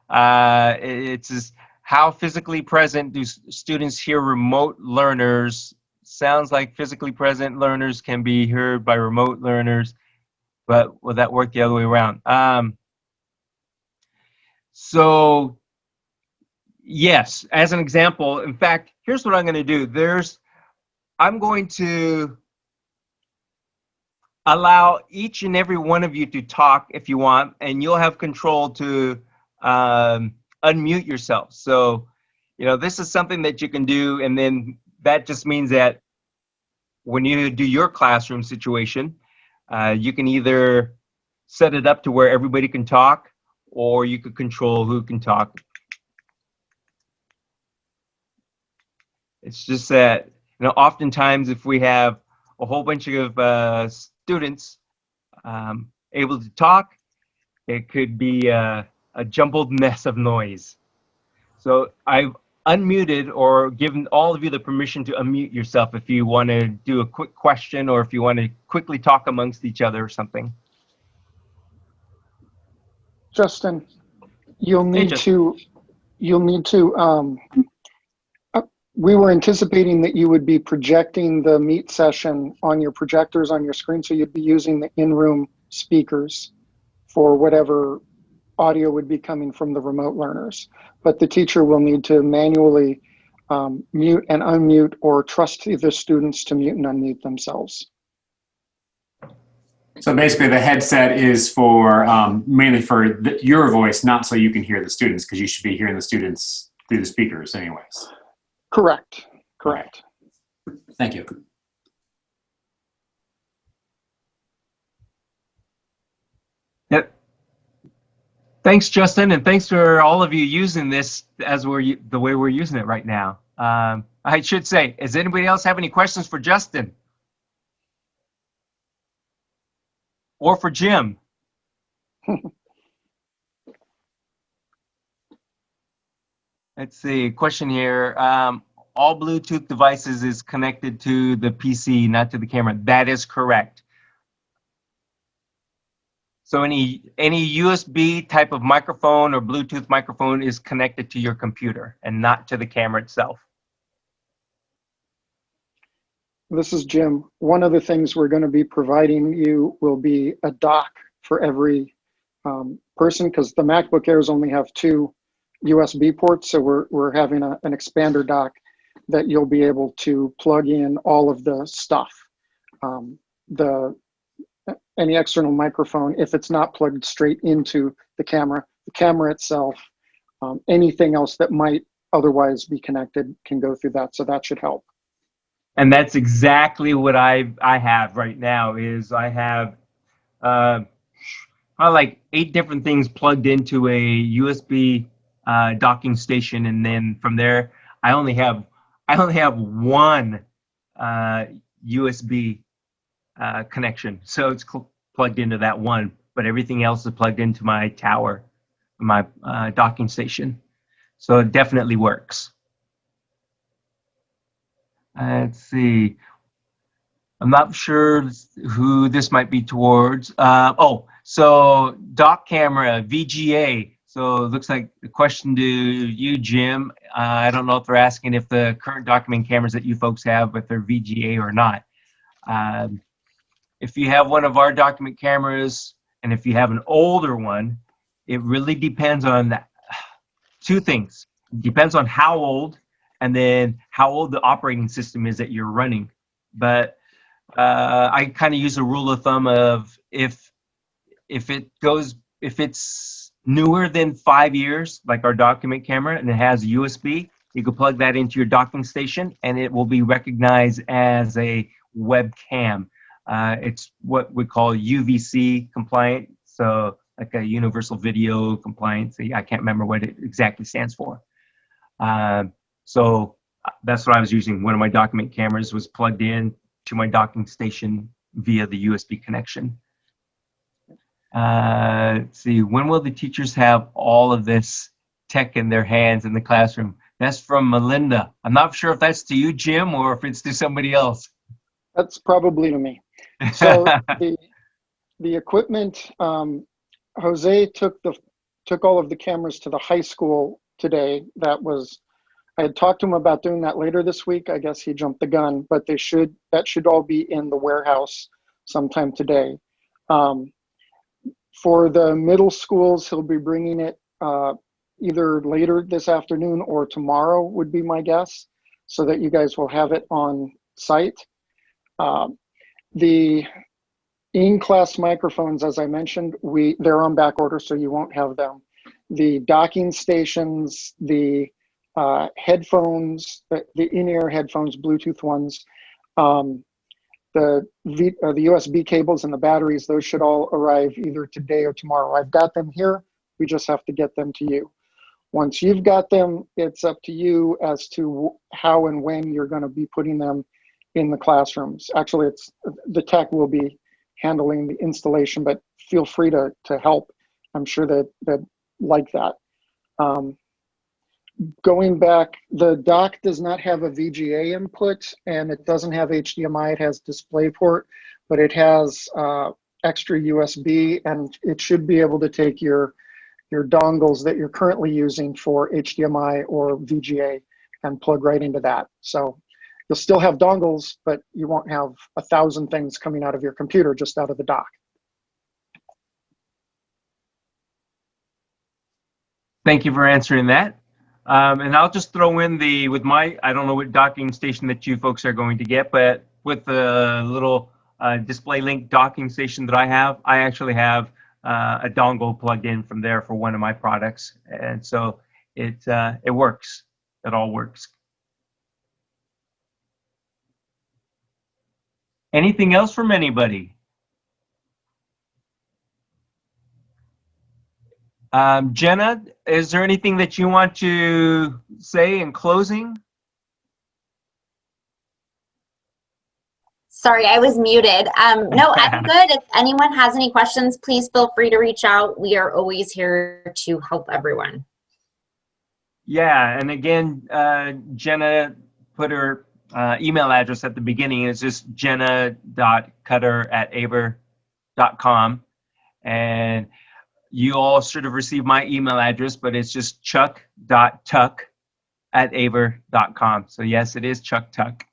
It says, how physically present do students hear remote learners? Sounds like physically present learners can be heard by remote learners, but will that work the other way around? So yes, as an example, in fact, here's what I'm going to do. I'm going to allow each and every one of you to talk if you want, and you'll have control to unmute yourself. So, this is something that you can do, and then that just means that when you do your classroom situation, you can either set it up to where everybody can talk, or you could control who can talk. It's just that, oftentimes if we have a whole bunch of students able to talk, it could be a jumbled mess of noise. So I've unmuted or given all of you the permission to unmute yourself if you want to do a quick question or if you want to quickly talk amongst each other or something. Justin, you'll need to we were anticipating that you would be projecting the Meet session on your projectors on your screen, so you'd be using the in-room speakers for whatever audio would be coming from the remote learners. But the teacher will need to manually mute and unmute, or trust the students to mute and unmute themselves. So basically the headset is for mainly for your voice, not so you can hear the students, because you should be hearing the students through the speakers anyways. Correct. Correct. Thank you. Yep. Thanks, Justin, and thanks for all of you using this as the way we're using it right now. I should say, does anybody else have any questions for Justin? Or for Jim? Let's see, question here. All Bluetooth devices is connected to the PC, not to the camera. That is correct. So any USB type of microphone or Bluetooth microphone is connected to your computer and not to the camera itself. This is Jim. One of the things we're going to be providing you will be a dock for every person, because the MacBook Airs only have 2 USB ports. So we're having an expander dock that you'll be able to plug in all of the stuff. Any external microphone, if it's not plugged straight into the camera itself, anything else that might otherwise be connected can go through that. So that should help. And that's exactly what I have right now. Is I have probably like 8 different things plugged into a USB docking station, and then from there I only have one USB connection, so it's plugged into that one, but everything else is plugged into my tower, my docking station. So it definitely works. Let's see. I'm not sure who this might be towards. So dock camera, VGA. So it looks like the question to you, Jim. I don't know if they're asking if the current document cameras that you folks have, if they're VGA or not. If you have one of our document cameras, and if you have an older one, it really depends on 2 things. It depends on how old, and then how old the operating system is that you're running. But I kind of use a rule of thumb of if it's newer than 5 years, like our document camera, and it has USB, you can plug that into your docking station, and it will be recognized as a webcam. It's what we call UVC compliant, so like a universal video compliance. I can't remember what it exactly stands for. So that's what I was using. One of my document cameras was plugged in to my docking station via the USB connection. Let's see, when will the teachers have all of this tech in their hands in the classroom? That's from Melinda. I'm not sure if that's to you, Jim, or if it's to somebody else. That's probably to me. So the equipment, Jose took all of the cameras to the high school today. I had talked to him about doing that later this week. I guess he jumped the gun, but that should all be in the warehouse sometime today. For the middle schools, he'll be bringing it either later this afternoon or tomorrow would be my guess, so that you guys will have it on site. The in-class microphones, as I mentioned, they're on back order, so you won't have them. The docking stations, the headphones, the in-ear headphones, Bluetooth ones, the USB cables and the batteries, those should all arrive either today or tomorrow. I've got them here. We just have to get them to you. Once you've got them, it's up to you as to how and when you're going to be putting them in the classrooms. Actually, the tech will be handling the installation, but feel free to help. I'm sure that like that. Going back, the dock does not have a VGA input, and it doesn't have HDMI. It has DisplayPort, but it has extra USB, and it should be able to take your dongles that you're currently using for HDMI or VGA and plug right into that. So you'll still have dongles, but you won't have 1,000 things coming out of your computer just out of the dock. Thank you for answering that. And I'll just throw in I don't know what docking station that you folks are going to get, but with the little display link docking station that I actually have a dongle plugged in from there for one of my products. And so it works. It all works. Anything else from anybody? Jenna, is there anything that you want to say in closing? Sorry, I was muted. No, I'm good. If anyone has any questions, please feel free to reach out. We are always here to help everyone. Yeah, and again, Jenna put her email address at the beginning. It's just jenna.cutter@aver.com. And you all should have received my email address, but it's just chuck.tuck@aver.com. So yes, it is Chuck Tuck.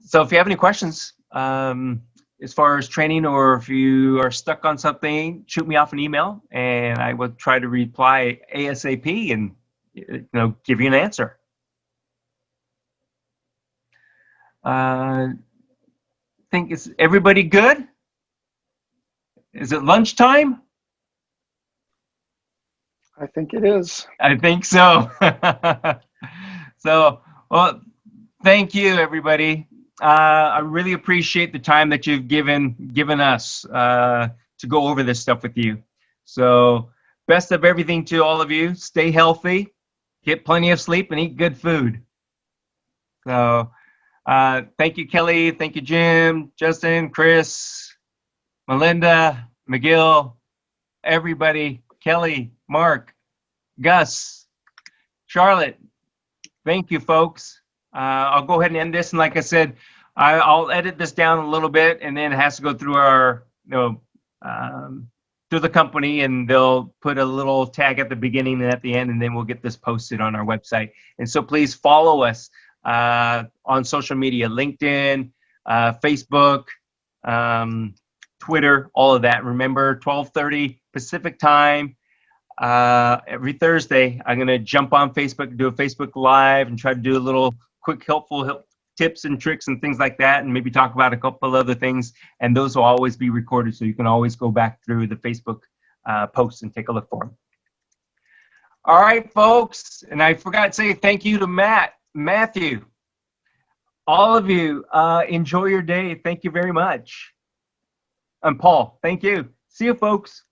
So if you have any questions, as far as training, or if you are stuck on something, shoot me off an email and I will try to reply ASAP and give you an answer. Think, is everybody good? Is it lunchtime? I think it is. I think so. So, well, thank you, everybody. I really appreciate the time that you've given us to go over this stuff with you. So, best of everything to all of you. Stay healthy, get plenty of sleep, and eat good food. So, thank you, Kelly. Thank you, Jim, Justin, Chris, Melinda, McGill, everybody, Kelly, Mark, Gus, Charlotte. Thank you, folks. I'll go ahead and end this. And like I said, I'll edit this down a little bit, and then it has to go through our, through the company, and they'll put a little tag at the beginning and at the end, and then we'll get this posted on our website. And so please follow us on social media, LinkedIn, Facebook, Twitter, all of that. Remember, 12:30 Pacific time. Every Thursday, I'm going to jump on Facebook, do a Facebook Live, and try to do a little quick, helpful tips and tricks and things like that, and maybe talk about a couple other things. And those will always be recorded, so you can always go back through the Facebook posts and take a look for them. All right, folks. And I forgot to say thank you to Matthew. All of you, enjoy your day. Thank you very much. And Paul, thank you. See you, folks.